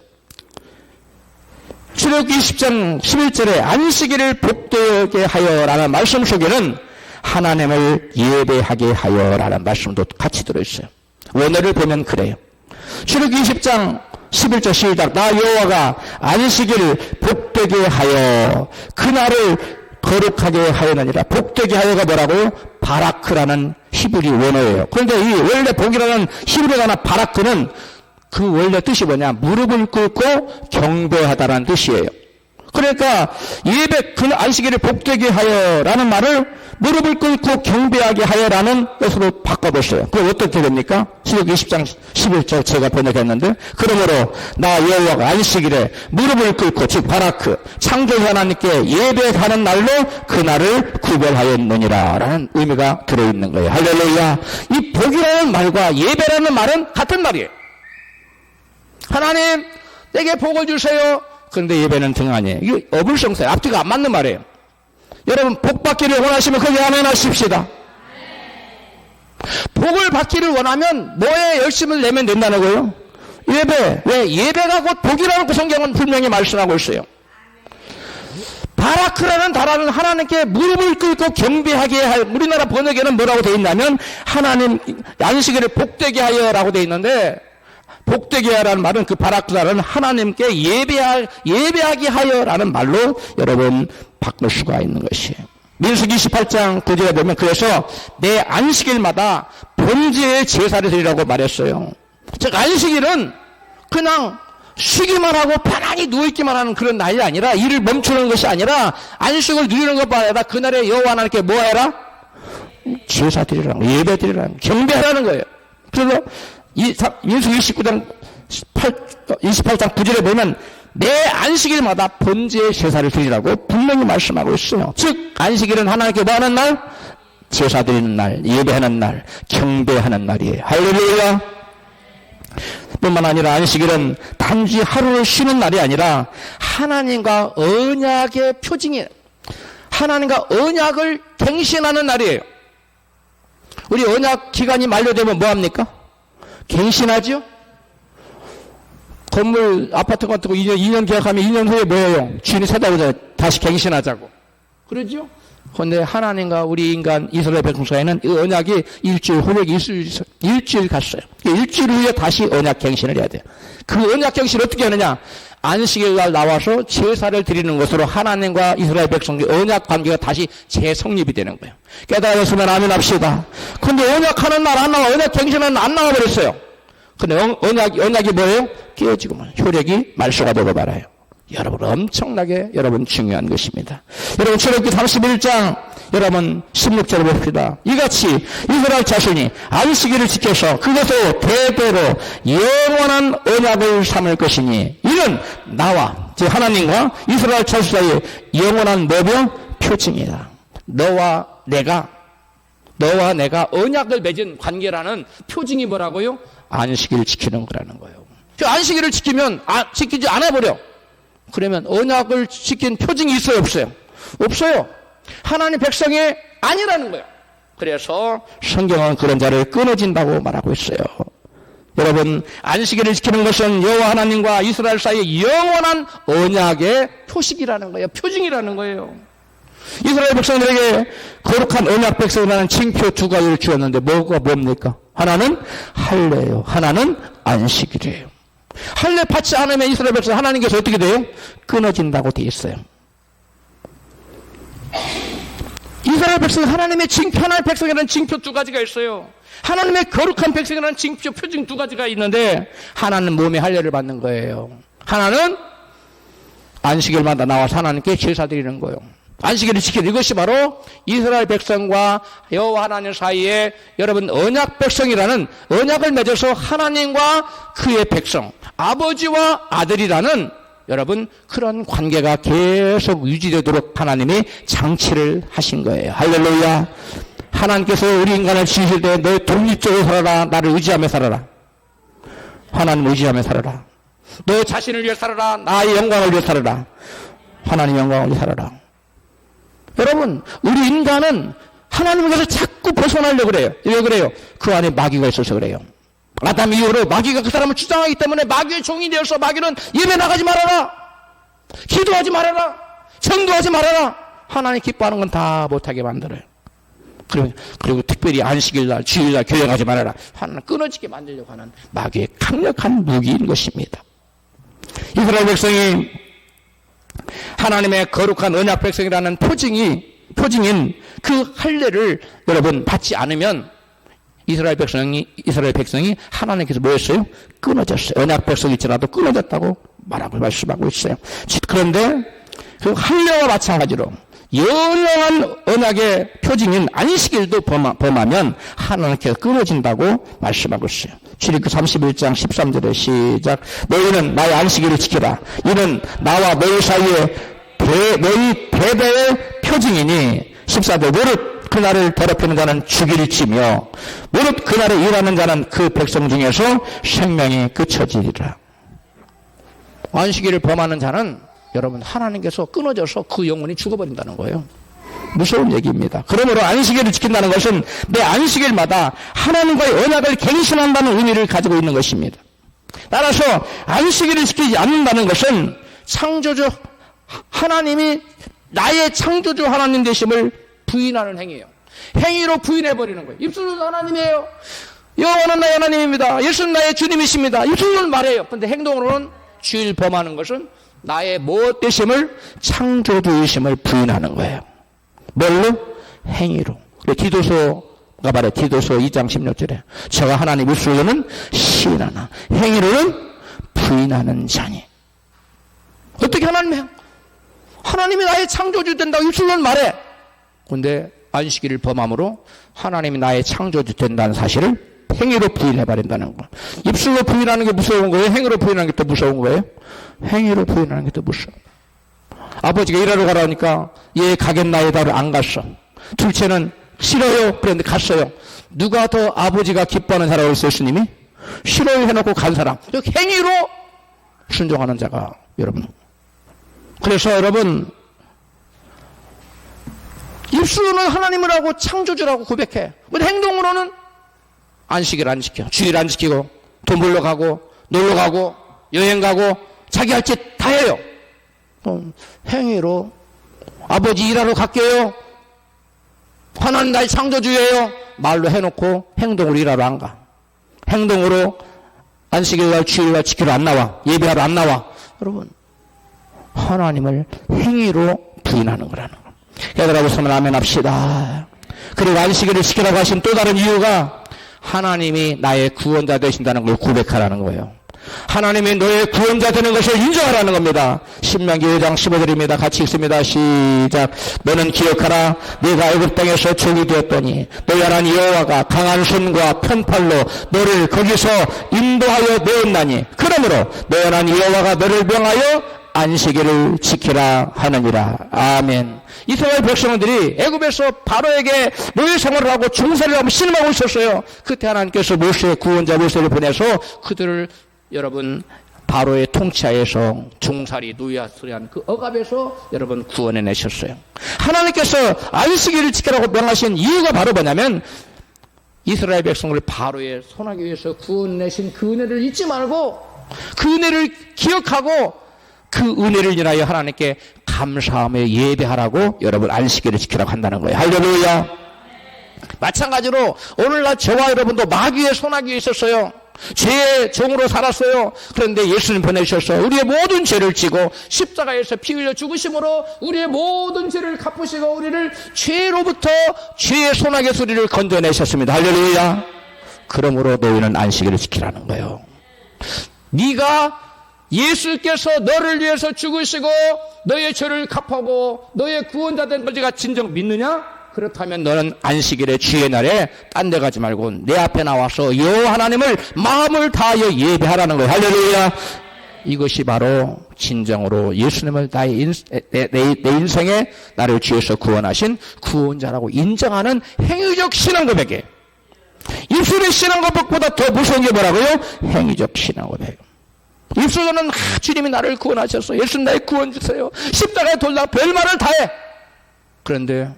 출애굽기 20장 11절에 안식일을 복되게 하여라는 말씀 속에는 하나님을 예배하게 하여라는 말씀도 같이 들어있어요. 원어를 보면 그래요. 출애굽기 20장 11절 시작. 나 여호와가 안식일을 복되게 하여 그날을 거룩하게 하였느니라. 복되게 하여가 뭐라고요? 바라크라는 히브리 원어예요. 그런데 이 원래 복이라는 히브리 단어 바라크는 그 원래 뜻이 뭐냐? 무릎을 꿇고 경배하다라는 뜻이에요. 그러니까 예배 그 안식일을 복되게 하여라는 말을 무릎을 꿇고 경배하게 하여라는 것으로 바꿔보세요. 그럼 어떻게 됩니까? 출애굽기 20장 11절 제가 번역했는데, 그러므로 나 여호와가 안식일에 무릎을 꿇고, 즉 바라크 창조주 하나님께 예배하는 날로 그날을 구별하였느니라 라는 의미가 들어있는 거예요. 할렐루야. 이 복이라는 말과 예배라는 말은 같은 말이에요. 하나님 내게 복을 주세요. 그런데 예배는 등 아니에요. 이게 어불성사예요. 앞뒤가 안 맞는 말이에요. 여러분 복 받기를 원하시면 거기 아멘 하십시다. 복을 받기를 원하면 뭐에 열심을 내면 된다는 거예요? 예배. 왜? 예배가 곧 복이라는 그 성경은 분명히 말씀하고 있어요. 바라크라는 단어는 하나님께 무릎을 꿇고 경배하게 할, 우리나라 번역에는 뭐라고 되어 있냐면 하나님 안식일을 복되게 하여라고 되어 있는데, 복되게 하라는 말은 그 바라크라는 하나님께 예배하게 하여라는 말로 여러분 바꿀 수가 있는 것이에요. 민수기 28장 9절에 보면 그래서 내 안식일마다 번제의 제사를 드리라고 말했어요. 즉 안식일은 그냥 쉬기만 하고 편안히 누워있기만 하는 그런 날이 아니라, 일을 멈추는 것이 아니라 안식을 누리는 것뿐 아니라 그날에 여호와 하나님께 뭐 해라? 제사 드리라는 거예요. 예배 드리라는 거예요. 경배하라는 거예요. 그래서 민수기 28장 9절에 보면 내 안식일마다 번제의 제사를 드리라고 분명히 말씀하고 있어요. 즉 안식일은 하나님께 뭐 하는 날? 제사 드리는 날, 예배하는 날, 경배하는 날이에요. 할렐루야. 뿐만 아니라 안식일은 단지 하루를 쉬는 날이 아니라 하나님과 언약의 표징이에요. 하나님과 언약을 갱신하는 날이에요. 우리 언약 기간이 만료되면 뭐합니까? 갱신하죠? 건물, 아파트 같은 거 2년 계약하면 2년 후에 뭐예요? 주인이 찾아오잖아요. 다시 갱신하자고. 그러죠? 그런데 하나님과 우리 인간 이스라엘 백성 사이에는 이 언약이 일주일, 후력이 일주일 갔어요. 일주일 후에 다시 언약 갱신을 해야 돼요. 그 언약 갱신을 어떻게 하느냐? 안식일 날 나와서 제사를 드리는 것으로 하나님과 이스라엘 백성의 언약 관계가 다시 재성립이 되는 거예요. 깨달았으면 아멘 합시다. 근데 언약하는 날 안 나와, 언약 갱신은 안 나와버렸어요. 근데 언약이 뭐예요? 깨어지고 효력이 말소가 되고 말아요. 여러분 엄청나게 여러분 중요한 것입니다. 여러분 출애굽기 31장 여러분 16절을 봅시다. 이같이 이스라엘 자손이 안식일을 지켜서 그것으로 대대로 영원한 언약을 삼을 것이니 이는 나와 즉 하나님과 이스라엘 자손 사이의 영원한 뭐며 표징이다. 너와 내가 언약을 맺은 관계라는 표징이 뭐라고요? 안식일을 지키는 거라는 거예요. 그 안식일을 지키면 지키지 않아버려. 그러면 언약을 지킨 표징이 있어요, 없어요? 없어요. 하나님 백성이 아니라는 거예요. 그래서 성경은 그런 자를 끊어진다고 말하고 있어요. 여러분 안식일을 지키는 것은 여호와 하나님과 이스라엘 사이의 영원한 언약의 표식이라는 거예요. 표징이라는 거예요. 이스라엘 백성들에게 거룩한 언약 백성이라는 칭표 두 가지를 주었는데 뭐가 뭡니까? 하나는 할례예요. 하나는 안식일이에요. 할례 받지 않으면 이스라엘 백성 하나님께서 어떻게 돼요? 끊어진다고 되어 있어요. 이스라엘 백성 하나님의 하나님의 백성이라는 징표 두 가지가 있어요. 하나님의 거룩한 백성이라는 징표 표징 두 가지가 있는데 하나는 몸에 할례를 받는 거예요. 하나는 안식일마다 나와서 하나님께 제사 드리는 거예요. 안식일을 지키는 이것이 바로 이스라엘 백성과 여호와 하나님 사이에 여러분 언약 백성이라는 언약을 맺어서 하나님과 그의 백성 아버지와 아들이라는 여러분 그런 관계가 계속 유지되도록 하나님이 장치를 하신 거예요. 할렐루야. 하나님께서 우리 인간을 지으실 때 너 독립적으로 살아라. 나를 의지하며 살아라. 하나님 의지하며 살아라. 너 자신을 위해 살아라. 나의 영광을 위해 살아라. 하나님 영광을 위해 살아라. 여러분 우리 인간은 하나님께서 자꾸 벗어나려고 그래요. 왜 그래요? 그 안에 마귀가 있어서 그래요. 아담 이후로 마귀가 그 사람을 주장하기 때문에 마귀의 종이 되어서 마귀는 예배 나가지 말아라. 기도하지 말아라. 전도하지 말아라. 하나님 기뻐하는 건 다 못하게 만들어요. 그리고 특별히 안식일날, 주일날 교회 가지 말아라. 하나는 끊어지게 만들려고 하는 마귀의 강력한 무기인 것입니다. 이스라엘 백성이 하나님의 거룩한 언약 백성이라는 표징인 그 할례를 여러분 받지 않으면 이스라엘 백성이 하나님께서 뭐였어요? 끊어졌어요. 언약 백성일지라도 끊어졌다고 말씀하고 있어요. 그런데 그 할례와 마찬가지로 영원한 언약의 표징인 안식일도 범하면 하나님께서 끊어진다고 말씀하고 있어요. 출애굽기 31장 13절에 시작. 너희는 나의 안식일을 지키라. 이는 나와 너희 사이에 너희 대대의 표징이니 14절. 무릇 그날을 더럽히는 자는 죽일지며 무릇 그날에 일하는 자는 그 백성 중에서 생명이 그쳐지리라. 안식일을 범하는 자는 여러분 하나님께서 끊어져서 그 영혼이 죽어버린다는 거예요. 무서운 얘기입니다. 그러므로 안식일을 지킨다는 것은 내 안식일마다 하나님과의 언약을 갱신한다는 의미를 가지고 있는 것입니다. 따라서 안식일을 지키지 않는다는 것은 창조주 하나님이 나의 창조주 하나님 되심을 부인하는 행위예요. 행위로 부인해버리는 거예요. 입술로는 하나님이에요. 여호와는 나의 하나님입니다. 예수는 나의 주님이십니다. 입술로는 말해요. 그런데 행동으로는 주일 범하는 것은 나의 무엇 되심을 창조주이심을 부인하는 거예요. 뭘로? 행위로. 디도서가 말해. 디도서 2장 16절에 저가 하나님 입술로는 시인하나 행위로는 부인하는 자니. 어떻게 하나님이 나의 창조주 된다고 입술로는 말해. 그런데 안식일을 범함으로 하나님이 나의 창조주 된다는 사실을 행위로 부인해버린다는 거. 입술로 부인하는 게 무서운 거예요? 행위로 부인하는 게 더 무서운 거예요? 행위로 부인하는 게 더 무서워. 아버지가 일하러 가라니까 얘 가겠나이다를 안 갔어. 둘째는 싫어요. 그런데 갔어요. 누가 더 아버지가 기뻐하는 사람을 있어요, 예수님이? 싫어요 해놓고 간 사람. 행위로 순종하는 자가 여러분. 그래서 여러분 입술로는 하나님을 하고 창조주라고 고백해. 근데 행동으로는 안식일 안 지켜. 주일 안 지키고 돈 벌러 가고 놀러 가고 여행 가고 자기 할 짓 다 해요. 행위로 아버지 일하러 갈게요. 하나님 나의 창조주예요. 말로 해놓고 행동으로 일하러 안 가. 행동으로 안식일날 주일날 지키러 안 나와. 예배하러 안 나와. 여러분 하나님을 행위로 부인하는 거라는 거. 얘들아 보시면 아멘 합시다. 그리고 안식일을 지키라고 하신 또 다른 이유가 하나님이 나의 구원자 되신다는 걸 고백하라는 거예요. 하나님이 너의 구원자 되는 것을 인정하라는 겁니다. 신명기 5장 15절입니다. 같이 읽습니다. 시작. 너는 기억하라. 네가 애굽 땅에서 종이 되었더니 너희 하나님 여호와가 강한 손과 편팔로 너를 거기서 인도하여 내었나니 그러므로 너희 하나님 여호와가 너를 명하여 안식일을 지키라 하느니라. 아멘. 이스라엘 백성들이 애굽에서 바로에게 노예 생활을 하고 종살이를 하고 신음하고 있었어요. 그때 하나님께서 모세 구원자 모세를 보내서 그들을 여러분 바로의 통치하에서 종살이 노예한 그 억압에서 여러분 구원해내셨어요. 하나님께서 안식일을 지키라고 명하신 이유가 바로 뭐냐면 이스라엘 백성을 바로의 손아귀 위해서 구원내신 그 은혜를 잊지 말고 그 은혜를 기억하고 그 은혜를 인하여 하나님께 감사하며 예배하라고 여러분 안식일을 지키라고 한다는 거예요. 할렐루야. 마찬가지로 오늘날 저와 여러분도 마귀의 손아귀에 있었어요. 죄의 종으로 살았어요. 그런데 예수님 보내셔서 우리의 모든 죄를 지고 십자가에서 피 흘려 죽으심으로 우리의 모든 죄를 갚으시고 우리를 죄로부터 죄의 손아귀 소리를 건져내셨습니다. 할렐루야. 그러므로 너희는 안식일을 지키라는 거예요. 네가 예수께서 너를 위해서 죽으시고 너의 죄를 갚고 너의 구원자 된 걸 네가 진정 믿느냐? 그렇다면 너는 안식일의 주의 날에 딴 데 가지 말고 내 앞에 나와서 여호와 하나님을 마음을 다하여 예배하라는 거예요. 할렐루야. 이것이 바로 진정으로 예수님을 내 인생에 나를 죄에서 구원하신 구원자라고 인정하는 행위적 신앙 고백이에요. 입술의 신앙 고백보다 더 무서운 게 뭐라고요? 행위적 신앙 고백. 입술로는 주님이 나를 구원하셨어. 예수님 나의 구원 주세요. 십자가에 돌라 별말을 다 해. 그런데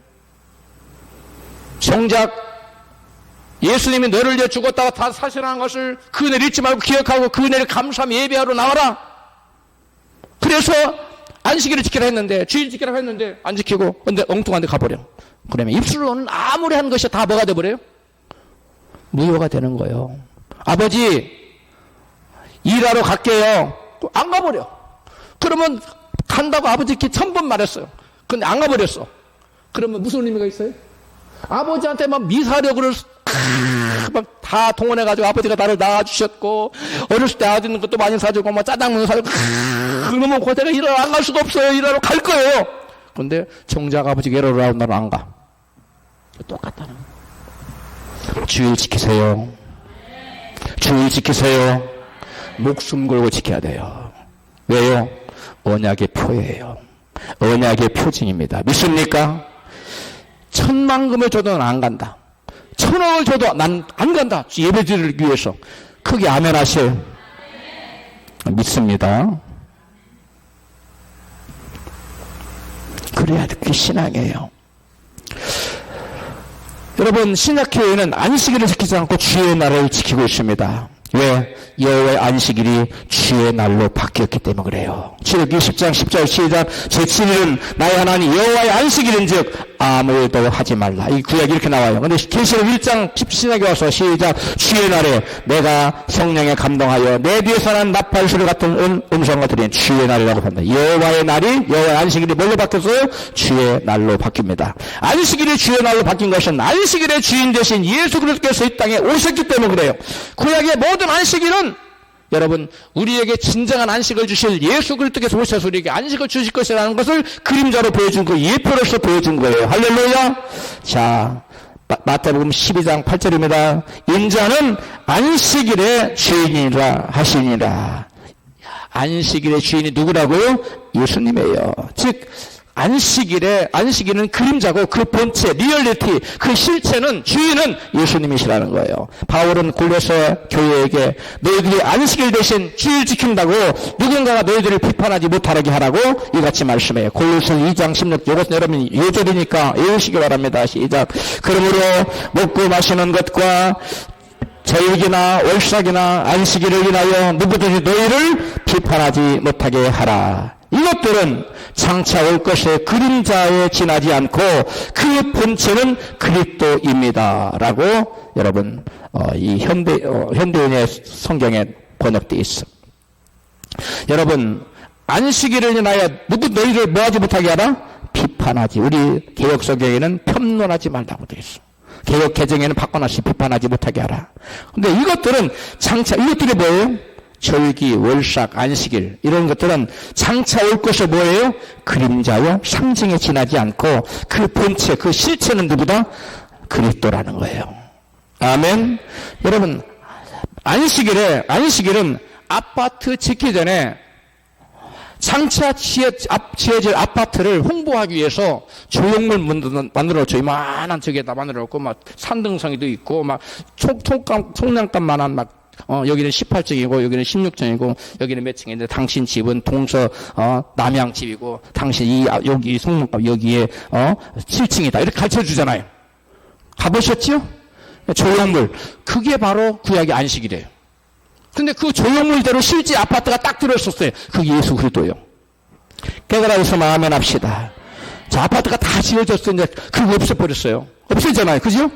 정작 예수님이 너를 위해 죽었다가 다 사실한 것을 그 은혜를 잊지 말고 기억하고 그 은혜를 감사하며 예배하러 나와라. 그래서 안식일을 지키라 했는데, 주일 지키라 했는데 안 지키고 근데 엉뚱한 데 가버려. 그러면 입술로는 아무리 한 것이 다 뭐가 돼버려요? 무효가 되는 거예요. 아버지 일하러 갈게요. 안 가버려. 그러면 간다고 아버지께 1000번 말했어요. 근데 안 가버렸어. 그러면 무슨 의미가 있어요? 아버지한테 막 미사력을 막 다 동원해가지고 아버지가 나를 낳아주셨고 어렸을 때 아버지는 것도 많이 사주고 막 짜장면 사주고 그러면 고대가 일하러 안 갈 수가 없어요. 일하러 갈 거예요. 근데 정작 아버지가 일하러 나온 날은 안 가. 똑같다는 거예요. 주일 지키세요. 주일 지키세요. 목숨 걸고 지켜야 돼요. 왜요? 언약의 표예요. 언약의 표징입니다. 믿습니까? 1000만금을 줘도 난 안 간다. 1000억을 줘도 난 안 간다. 예배 드리기 위해서. 크게 아멘 하세요. 믿습니다. 그래야 그게 신앙이에요. 여러분, 신약교회는 안식일을 지키지 않고 주의 날을 지키고 있습니다. 왜? 여호와의 안식일이 주의 날로 바뀌었기 때문에 그래요. 출애굽기 10장 10절 시작. 제7일은 나의 하나님 여호와의 안식일인즉 아무 일도 하지 말라. 이 구약이 이렇게 나와요. 근데 계시록 1장 10신약에 와서 시작. 주의 날에 내가 성령에 감동하여 내 뒤에서 난 나팔소리 같은 음성과 들린 주의 날이라고 합니다. 여호와의 날이 여호와의 안식일이 뭘로 바뀌었어요? 주의 날로 바뀝니다. 안식일이 주의 날로 바뀐 것은 안식일의 주인 되신 예수 그리스도께서 이 땅에 오셨기 때문에 그래요. 구약의 모든 안식일은 여러분 우리에게 진정한 안식을 주실 예수 그리스도께서 오셔서 우리에게 안식을 주실 것이라는 것을 그림자로 보여준 거, 예표로서 보여준 거예요. 할렐루야. 자, 마태복음 12장 8절입니다. 인자는 안식일의 주인이라 하시니라. 안식일의 주인이 누구라고요? 예수님이에요. 즉 안식일은 그림자고 그 본체, 리얼리티, 그 실체는 주인은 예수님이시라는 거예요. 바울은 골로새 교회에게 너희들이 안식일 대신 주일 지킨다고 누군가가 너희들을 비판하지 못하게 하라고 이같이 말씀해요. 골로새 2장 16, 이것은 여러분 예절이니까 외우시기 바랍니다. 시작. 그러므로 먹고 마시는 것과 절기나 월삭이나 안식일을 인하여 누구든지 너희를 비판하지 못하게 하라. 이것들은 장차 올 것의 그림자에 지나지 않고 그 본체는 그리스도입니다. 라고 여러분 이 현대인의 성경에 번역되어 있어. 여러분 안식일을 인하여 너희를 뭐하지 못하게 하라? 비판하지. 우리 개역 성경에는 편론하지 말라고 되어 있어. 개역 개정에는 바꿔놨지. 비판하지 못하게 하라. 근데 이것들은 장차 이것들이 뭐예요? 절기, 월삭, 안식일 이런 것들은 장차 올 것이 뭐예요? 그림자요 상징에 지나지 않고 그 본체, 그 실체는 누구다? 그리스도라는 거예요. 아멘. 여러분 안식일은 아파트 짓기 전에 장차 지어질 아파트를 홍보하기 위해서 조형물 만들어줘. 이만한 저기에다 만들어놓고 막 산등성이도 있고 막 총량감만한 막 여기는 18층이고 여기는 16층이고 여기는 몇 층인데 당신 집은 동서 남양집이고 당신 여기 송문갑 여기에 7층이다 이렇게 가르쳐 주잖아요. 가보셨죠? 조형물 그게 바로 구약의 안식이래요. 근데 그 조형물대로 실제 아파트가 딱 들어있었어요. 그게 예수 그리스도예요. 깨달아서 아멘 합시다. 자, 아파트가 다 지어졌었는데 그거 없애버렸어요. 없애잖아요. 그죠?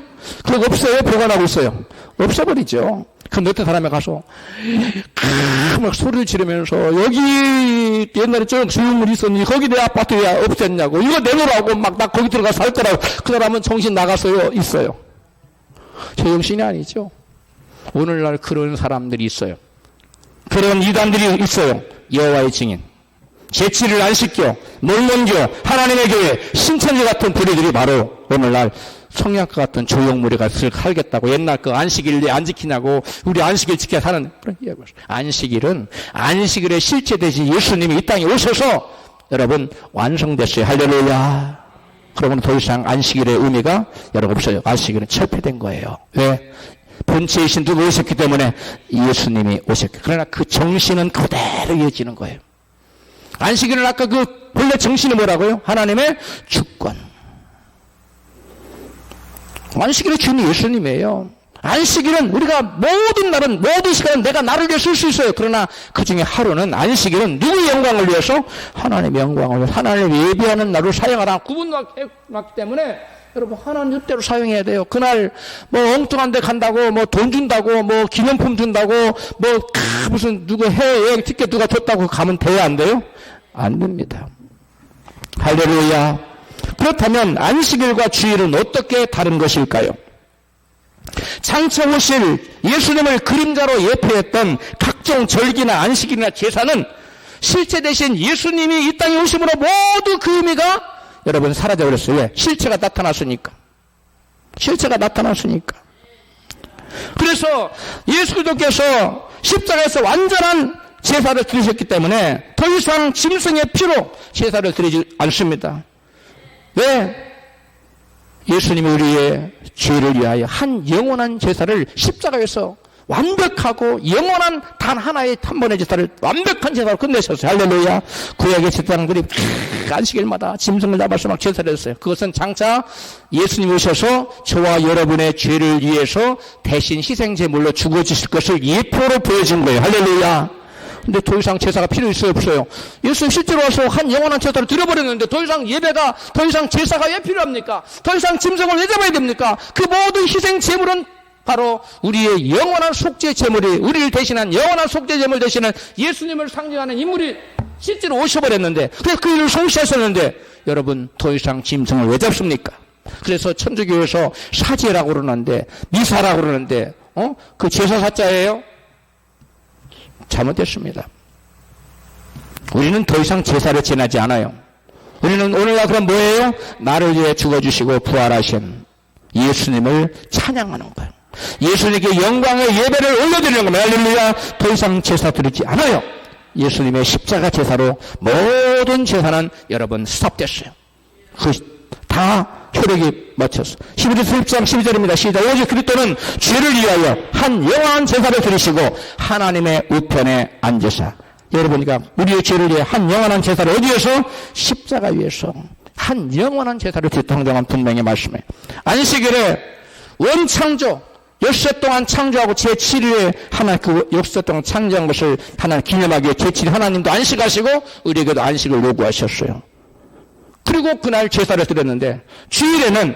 그거 없어요? 보관하고 있어요. 없애버리죠. 그 어떤 사람에 가서 막 소리를 지르면서 여기 옛날에 저 조형물이 있었는데 거기 내 아파트 왜 없앴냐고 이거 내놓으라고 막 나 거기 들어가서 살 거라고. 그 사람은 정신 나갔어요? 있어요? 제정신이 아니죠. 오늘날 그런 사람들이 있어요. 그런 이단들이 있어요. 여호와의 증인, 제7일 안식교, mormon교, 하나님의 교회, 신천지 같은 부류들이 바로 오늘날 성약과 같은 조형물에 가서 살겠다고 옛날 그 안식일 안 지키냐고 우리 안식일 지켜야 사는 그런 이야기를. 안식일의 실체 되신 예수님이 이 땅에 오셔서 여러분 완성됐어요. 할렐루야. 그러면 더 이상 안식일의 의미가 여러분 없어요. 안식일은 철폐된 거예요. 왜? 본체이신 누가 오셨기 때문에 예수님이 오셨기. 그러나 그 정신은 그대로 이어지는 거예요. 안식일은 아까 그 본래 정신이 뭐라고요? 하나님의 주권. 안식일의 주인이 예수님이에요. 안식일은 우리가 모든 날은, 모든 시간은 내가 나를 위해 쓸 수 있어요. 그러나 그 중에 하루는, 안식일은 누구의 영광을 위해서? 하나님의 영광을 위해서, 하나님을 예배하는 날로 사용하라 구분놨기 때문에 여러분, 하나님 뜻대로 사용해야 돼요. 그날 뭐 엉뚱한 데 간다고, 뭐 돈 준다고, 뭐 기념품 준다고, 뭐 무슨 누구 해외여행 티켓 누가 줬다고 가면 돼야 안 돼요? 안 됩니다. 할렐루야. 그렇다면 안식일과 주일은 어떻게 다른 것일까요? 장차 오실 예수님을 그림자로 예표했던 각종 절기나 안식일이나 제사는 실체 대신 예수님이 이 땅에 오심으로 모두 그 의미가 여러분 사라져버렸어요. 왜? 실체가 나타났으니까. 실체가 나타났으니까. 그래서 예수 그리스도께서 십자가에서 완전한 제사를 드리셨기 때문에 더 이상 짐승의 피로 제사를 드리지 않습니다. 왜? 예수님이 우리의 죄를 위하여 한 영원한 제사를 십자가에서 완벽하고 영원한 단 하나의 한 번의 제사를 완벽한 제사로 끝내셨어요. 할렐루야. 구약의 제사장들이 안식일마다 짐승을 잡아서 막 제사를 했어요. 그것은 장차 예수님이 오셔서 저와 여러분의 죄를 위해서 대신 희생제물로 죽어주실 것을 예표로 보여준 거예요. 할렐루야. 근데 더 이상 제사가 필요 있어요, 없어요? 예수님 실제로 와서 한 영원한 제사를 드려버렸는데 더 이상 예배가, 더 이상 제사가 왜 필요합니까? 더 이상 짐승을 왜 잡아야 됩니까? 그 모든 희생 제물은 바로 우리의 영원한 속죄 제물이, 우리를 대신한 영원한 속죄 제물 대신은 예수님을 상징하는 인물이 실제로 오셔버렸는데, 그래서 그 일을 성취하셨는데, 여러분 더 이상 짐승을 왜 잡습니까? 그래서 천주교에서 사제라고 그러는데, 미사라고 그러는데, 그 제사 사자예요? 잘못됐습니다. 우리는 더 이상 제사를 지나지 않아요. 우리는 오늘날 그럼 뭐예요? 나를 위해 죽어주시고 부활하신 예수님을 찬양하는 거예요. 예수님께 영광의 예배를 올려드리는 겁니다. 할렐루야. 더 이상 제사 드리지 않아요. 예수님의 십자가 제사로 모든 제사는 여러분 스탑됐어요. 다 효력이 맺혔어. 히브리서 1장 12절입니다. 시작. 오직 그리스도는 죄를 위하여 한 영원한 제사를 드리시고 하나님의 우편에 앉으사. 여러분이가 우리의 죄를 위해 한 영원한 제사를 어디에서? 십자가 위에서 한 영원한 제사를 드렸다는 정한 분명히 말씀해요. 안식일에 원창조 역사 동안 창조하고 제7일에 하나 그 역사 동안 창조한 것을 하나님 기념하기 위해 제7일 하나님도 안식하시고 우리에게도 안식을 요구하셨어요. 그리고 그날 제사를 드렸는데 주일에는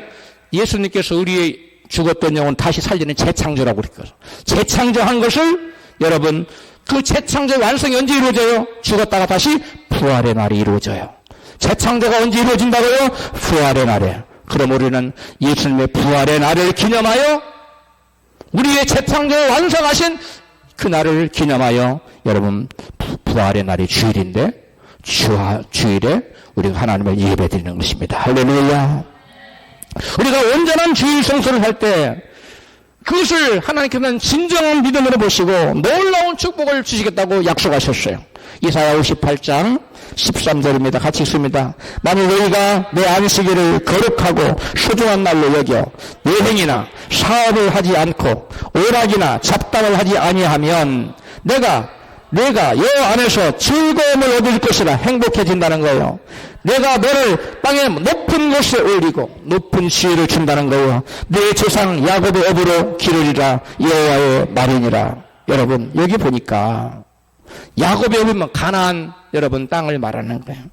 예수님께서 우리의 죽었던 영혼 다시 살리는 재창조라고 그랬거든요. 재창조한 것을 여러분 그 재창조의 완성이 언제 이루어져요? 죽었다가 다시 부활의 날이 이루어져요. 재창조가 언제 이루어진다고요? 부활의 날에. 그럼 우리는 예수님의 부활의 날을 기념하여 우리의 재창조를 완성하신 그 날을 기념하여 여러분 부활의 날이 주일인데 주일에 우리가 하나님을 예배드리는 것입니다. 할렐루야. 우리가 온전한 주일 성수를 할 때 그것을 하나님께서는 진정한 믿음으로 보시고 놀라운 축복을 주시겠다고 약속하셨어요. 이사야 58장 13절입니다. 같이 읽습니다. 만일 너희가 내 안식일을 거룩하고 소중한 날로 여겨 여행이나 사업을 하지 않고 오락이나 잡담을 하지 아니하면 내가 여 안에서 즐거움을 얻을 것이라. 행복해진다는 거예요. 내가 너를 땅의 높은 곳에 올리고 높은 지혜를 준다는 거예요. 내 조상 야곱의 업으로 기르리라. 여호와의 말이니라. 여러분 여기 보니까 야곱의 업이면 가나안 여러분 땅을 말하는 거예요.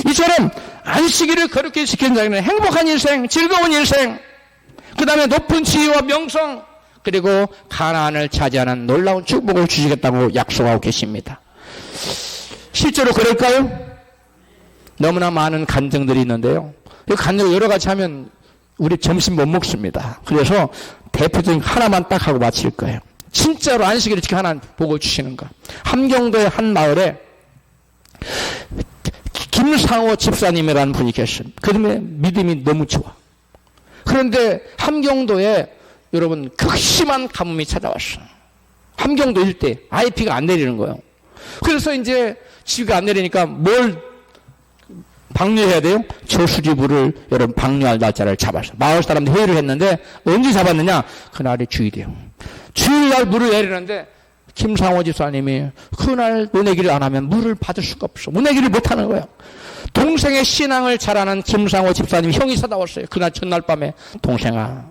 이처럼 안식일을 거룩히 지키는 자에게는 행복한 인생, 즐거운 인생, 그 다음에 높은 지혜와 명성, 그리고 가나안을 차지하는 놀라운 축복을 주시겠다고 약속하고 계십니다. 실제로 그럴까요? 너무나 많은 간증들이 있는데요. 이 간증을 여러 가지 하면 우리 점심 못 먹습니다. 그래서 대표적인 하나만 딱 하고 마칠 거예요. 진짜로 안식일을 지켜 하나 보고 주시는 거. 함경도의 한 마을에 김상호 집사님이라는 분이 계십니다. 그분의 믿음이 너무 좋아. 그런데 함경도에 여러분 극심한 가뭄이 찾아왔어. 함경도 일대 아예 비가 안 내리는 거예요. 그래서 이제 비가 안 내리니까 뭘 방류해야 돼요? 저수지물을 여러분 방류할 날짜를 잡았어. 마을 사람들 회의를 했는데 언제 잡았느냐? 그날이 주일이에요. 주일날 물을 내리는데 김상호 집사님이 그날 은혜기를 안 하면 물을 받을 수가 없어. 은혜기를 못 하는 거예요. 동생의 신앙을 잘하는 김상호 집사님 형이 찾아왔어요. 그날 전날 밤에 동생아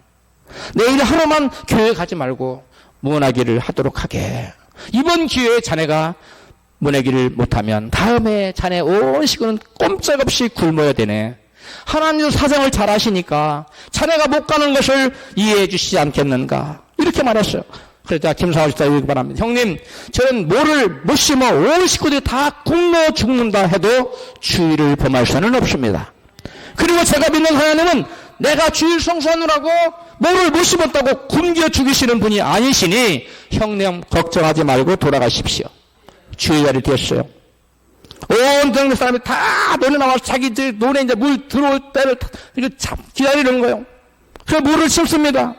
내일 하루만 교회 가지 말고 문화기를 하도록 하게. 이번 기회에 자네가 문화기를 못하면 다음에 자네 온 시간은 꼼짝없이 굶어야 되네. 하나님도 사정을 잘 아시니까 자네가 못 가는 것을 이해해 주시지 않겠는가. 이렇게 말했어요. 그래서 김상호 집사 이렇게 말합니다. 형님, 저는 뭐를 못 심어 온 식구들이 다 굶어 죽는다 해도 주의를 범할 수는 없습니다. 그리고 제가 믿는 하나님은 내가 주일 성수하느라고 뭐를 못 심었다고 굶겨 죽이시는 분이 아니시니 형님 걱정하지 말고 돌아가십시오. 주일날이 됐어요. 온 동네 사람이 다 논에 나와서 자기 논에 이제 물 들어올 때를 기다리는 거예요. 그래서 물을 심습니다.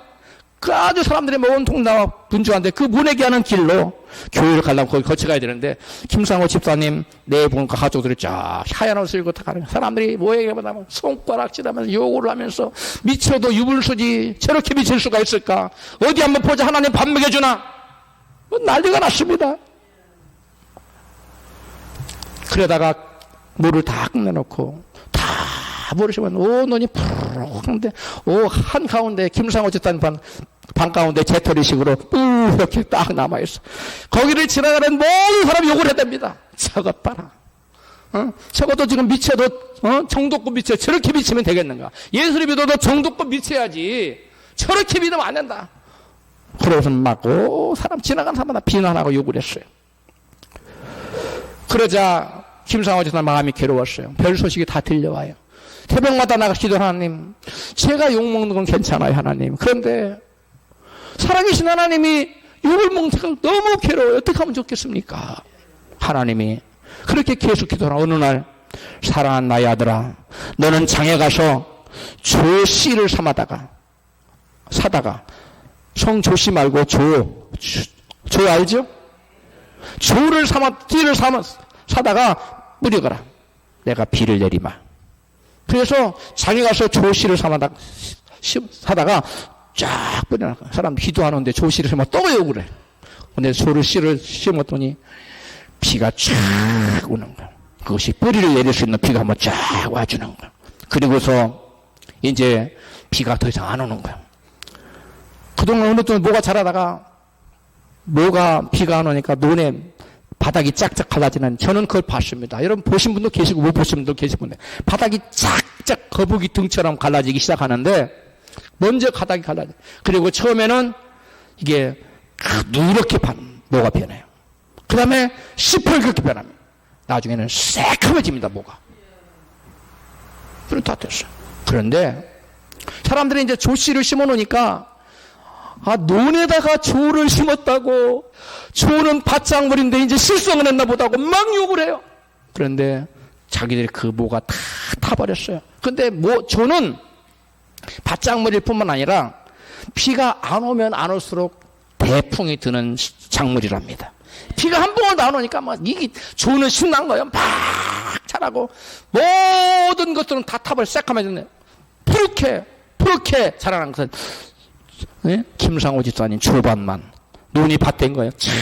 그 아주 사람들이 온 동나와 분주한데 그 문에게 하는 길로 교회를 가려면 거기 거쳐가야 되는데 김상호 집사님 내 보니까 가족들이 쫙 하얀 옷을 입고 다 가는 거예요. 사람들이 뭐에게 보면 손가락질하면서 욕을 하면서 미쳐도 유불수지 저렇게 미칠 수가 있을까? 어디 한번 보자. 하나님 밥 먹여주나? 난리가 났습니다. 그러다가 물을 다 끝내놓고 다 모르시면 온 눈이 푸르른데 한가운데 김상호 집사님 방 가운데 재터리식으로 이렇게 딱 남아있어. 거기를 지나가는 모든 사람이 욕을 해댑니다. 저것 봐라. 저것도 지금 미쳐도 정도껏 미쳐. 저렇게 미치면 되겠는가. 예수를 믿어도 정도껏 미쳐야지 저렇게 믿으면 안 된다. 그래서 막 사람 지나가는 사람마다 비난하고 욕을 했어요. 그러자 김상호 집사 마음이 괴로웠어요. 별 소식이 다 들려와요. 새벽마다 나가 기도를 하나님, 제가 욕먹는 건 괜찮아요 하나님. 그런데 살아계신 하나님이 욕을 먹는 제가 너무 괴로워요. 어떻게 하면 좋겠습니까? 하나님이 그렇게 계속 기도하라. 어느 날 사랑하는 나의 아들아, 너는 장에 가서 조씨를 사다가 성조씨 말고 조 알죠? 조를 띠를 사다가 뿌리거라. 내가 비를 내리마. 그래서 장에 가서 조씨를 사다가 쫙 뿌려놔. 사람 기도하는데 조씨를 심어 또 욕을 해. 근데 조씨를 심었더니 비가 쫙 오는 거야. 그것이 뿌리를 내릴 수 있는 비가 한번 쫙 와주는 거야. 그리고서 이제 비가 더 이상 안 오는 거야. 그동안 어느 동안 뭐가 자라다가 비가 안 오니까 논에 바닥이 짝짝 갈라지는, 저는 그걸 봤습니다. 여러분 보신 분도 계시고 못 보신 분도 계시고, 바닥이 짝짝 거북이 등처럼 갈라지기 시작하는데 먼저 바닥이 갈라져. 그리고 처음에는 이게 누렇게 뭐가 변해요. 그 다음에 시뻘겋게 변합니다. 나중에는 새카매집니다. 뭐가. 그럼 다 됐어요. 그런데 사람들이 이제 조씨를 심어 놓으니까 논에다가 조를 심었다고, 조는 밭작물인데 이제 실성을 했나 보다고 막 욕을 해요. 그런데 자기들이 그 모가 다 타버렸어요. 근데 조는 밭작물일 뿐만 아니라 비가 안 오면 안 올수록 대풍이 드는 작물이랍니다. 비가 한 번도 안 오니까 이게 조는 신난 거예요. 막 자라고 모든 것들은 다 타버려. 새까매졌네. 푸르게 자라는 것은 김상호 집사님 초반만 논이 밭된 거예요. 착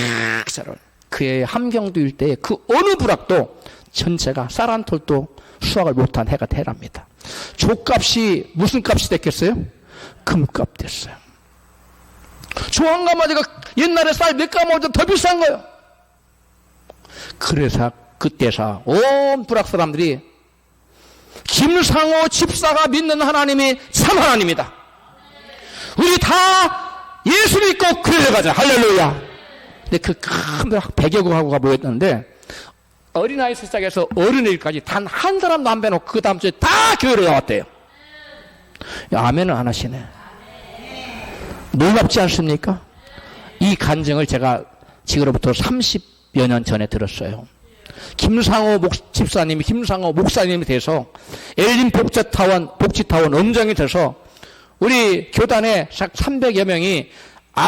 자라. 그의 함경도 일대에 그 어느 부락도 전체가 쌀 한 톨도 수확을 못한 해가 되랍니다. 조값이 무슨 값이 됐겠어요? 금값 됐어요. 조 한 가마지가 옛날에 쌀 몇 가마보다 더 비싼 거예요. 그래서 그때서 온 부락 사람들이 김상호 집사가 믿는 하나님이 참 하나님이다. 우리 다 예수 믿고 교회 가자. 할렐루야. 근데 그 큰 100여 국하고가 모였는데 어린아이에서 시작해서 어른애들까지 단 한 사람도 안 빼놓고 그 다음 주에 다 교회로 나왔대요. 아멘은 안 하시네. 놀랍지 않습니까? 이 간증을 제가 지금으로부터 30여 년 전에 들었어요. 김상호 집사님이 김상호 목사님이 돼서 엘린 복지타원 원장이 돼서 우리 교단에 300여 명이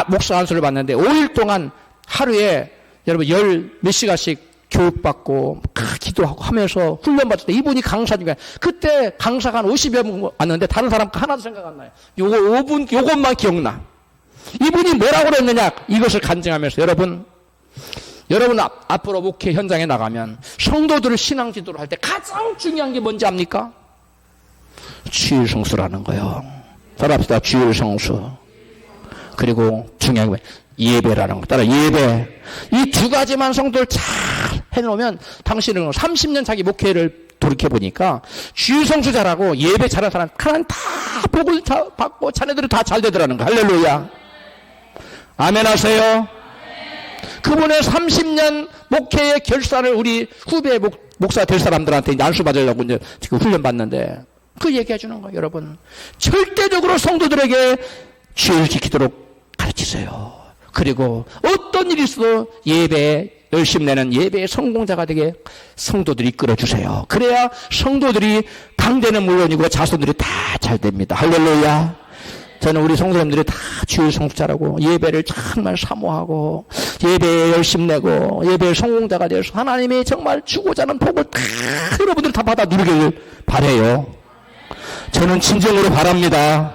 목사 안수를 받는데 5일 동안 하루에 여러분 10몇 시간씩 교육받고 기도하고 하면서 훈련받을 때 이분이 강사 중에 그때 강사가 한 50여 명 왔는데 다른 사람 하나도 생각 안 나요. 요것만 기억나. 이분이 뭐라고 그랬느냐 이것을 간증하면서 여러분 앞으로 목회 현장에 나가면 성도들을 신앙 지도를 할 때 가장 중요한 게 뭔지 압니까? 주일 성수라는 거예요. 따라합시다. 주일 성수. 그리고 중요한 게 예배라는 거. 따라 예배. 이 두 가지만 성도를 잘 해놓으면 당신은 30년 자기 목회를 돌이켜보니까 주일 성수 잘하고 예배 잘하는 사람 하나님 다 복을 받고 자네들이 다 잘 되더라는 거. 할렐루야. 아멘 하세요. 그분의 30년 목회의 결산을 우리 후배 목사 될 사람들한테 안수 받으려고 이제 지금 훈련 받는데 그 얘기해 주는 거예요. 여러분, 절대적으로 성도들에게 주의를 지키도록 가르치세요. 그리고 어떤 일이 있어도 예배에 열심 내는 예배의 성공자가 되게 성도들이 이끌어 주세요. 그래야 성도들이 당대는 물론이고 자손들이 다 잘 됩니다. 할렐루야. 저는 우리 성도님들이 다 주일 성수 잘하고 예배를 정말 사모하고 예배에 열심 내고 예배의 성공자가 되어서 하나님이 정말 주고자 하는 복을 다 여러분들 다 받아 누리길 바라요. 저는 진정으로 바랍니다.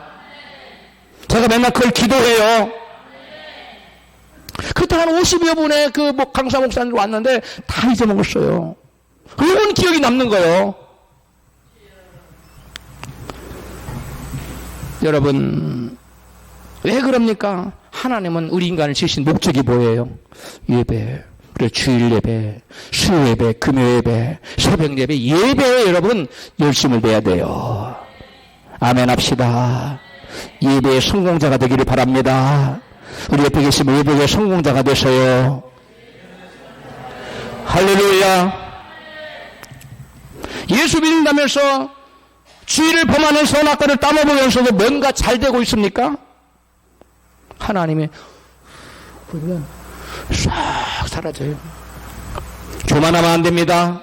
제가 맨날 그걸 기도해요. 그때 한 50여 분의 그 강사 목사님들 왔는데 다 잊어먹었어요. 그건 기억이 남는 거예요. 여러분, 왜 그럽니까? 하나님은 우리 인간을 지으신 목적이 뭐예요? 예배. 그래, 주일 예배, 수요 예배, 금요 예배, 새벽 예배, 예배에 여러분 열심을 내야 돼요. 아멘 합시다. 예배의 성공자가 되기를 바랍니다. 우리 옆에 계시면 예배의 성공자가 되세요. 할렐루야. 예수 믿는다면서 주일을 범하는 선악과를 따먹으면서도 뭔가 잘 되고 있습니까? 하나님이 그러면 싹 사라져요. 교만하면 안 됩니다.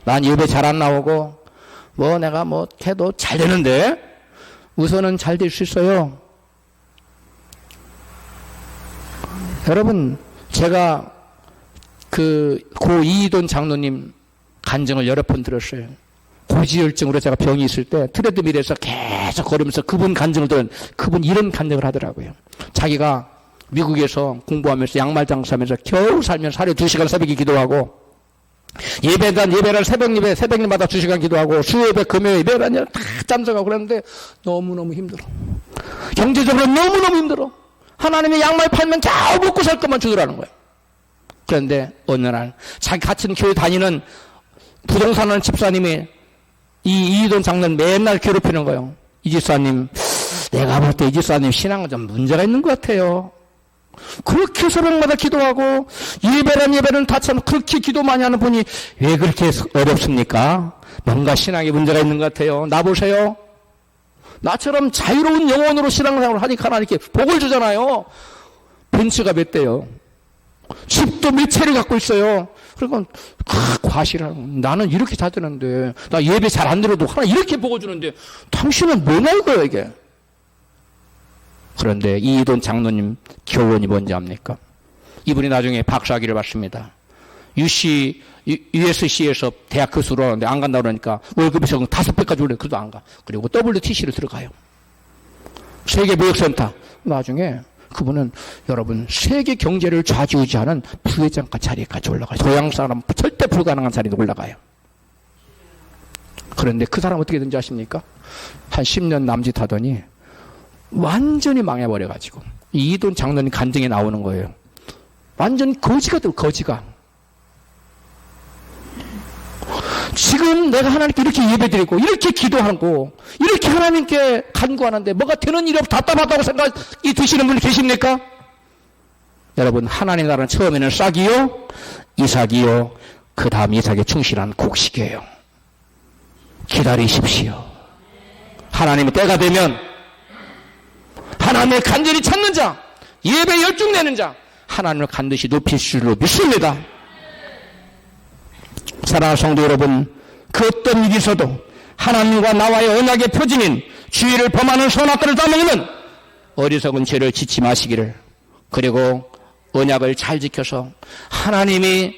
난 예배 잘 안 나오고 내가 해도 잘 되는데 우선은 잘 될 수 있어요. 여러분, 제가 고 이희돈 장로님 간증을 여러 번 들었어요. 고지혈증으로 제가 병이 있을 때 트레드밀에서 계속 걸으면서 그분 간증을 들은 그분 이런 간증을 하더라고요. 자기가 미국에서 공부하면서 양말 장사하면서 겨우 살면서 하루에 2시간 새벽에 기도하고 예배란 새벽예배마다 2시간 기도하고 수요예배 금요예배 예배란 다 잠석하고 그랬는데 너무너무 힘들어. 경제적으로 너무너무 힘들어. 하나님의 양말 팔면 겨우 먹고 살 것만 주더라는 거예요. 그런데 어느 날 자기 같은 교회 다니는 부동산하는 집사님이 이 이돈 장로는 맨날 괴롭히는 거예요. 이 집사님, 내가 볼 때 이 집사님 신앙은 좀 문제가 있는 것 같아요. 그렇게 새벽마다 기도하고 예배는 다 참 그렇게 기도 많이 하는 분이 왜 그렇게 어렵습니까? 뭔가 신앙에 문제가 있는 것 같아요. 나 보세요. 나처럼 자유로운 영혼으로 신앙생활을 하니까 하나님께 복을 주잖아요. 벤츠가 몇 대요. 집도 몇 채를 갖고 있어요. 그러니까 과실하는 나는 이렇게 잘 되는데 나 예배 잘 안 들어도 하나 이렇게 복을 주는데 당신은 뭐냐 이거예요 이게. 그런데 이돈 장로님 교훈이 뭔지 압니까? 이분이 나중에 박사학위를 받습니다. USC에서 대학 교수로 하는데 안 간다고 그러니까 월급이 적은 5배까지 올려요. 그래도 안 가. 그리고 WTC를 들어가요. 세계무역센터. 나중에 그분은 여러분 세계 경제를 좌지우지하는 부회장과 자리까지 올라가요. 서양 사람 절대 불가능한 자리에 올라가요. 그런데 그 사람 어떻게 된지 아십니까? 한 10년 남짓하더니 완전히 망해버려가지고 이돈 장로님 간증에 나오는 거예요. 완전 거지가 돼. 거지가. 지금 내가 하나님께 이렇게 예배드리고 이렇게 기도하고 이렇게 하나님께 간구하는데 뭐가 되는 일이 없고 답답하다고 생각이 드시는 분이 계십니까? 여러분, 하나님 나라는 처음에는 싹이요 이삭이요 그 다음 이삭에 충실한 곡식이에요. 기다리십시오. 하나님의 때가 되면 하나님의 간절히 찾는 자, 예배 열중 내는 자, 하나님을 반드시 높이실 줄로 믿습니다. 사랑하는 성도 여러분, 그 어떤 일이 있어도 하나님과 나와의 언약의 표징인 주의를 범하는 선악과를 따먹는 어리석은 죄를 짓지 마시기를, 그리고 언약을 잘 지켜서 하나님이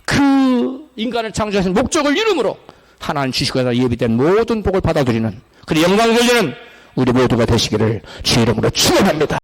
그 인간을 창조하신 목적을 이름으로 하나님 주시고자 예비된 모든 복을 받아들이는, 그리고 영광 돌리는 우리 모두가 되시기를 주의 이름으로 축원합니다.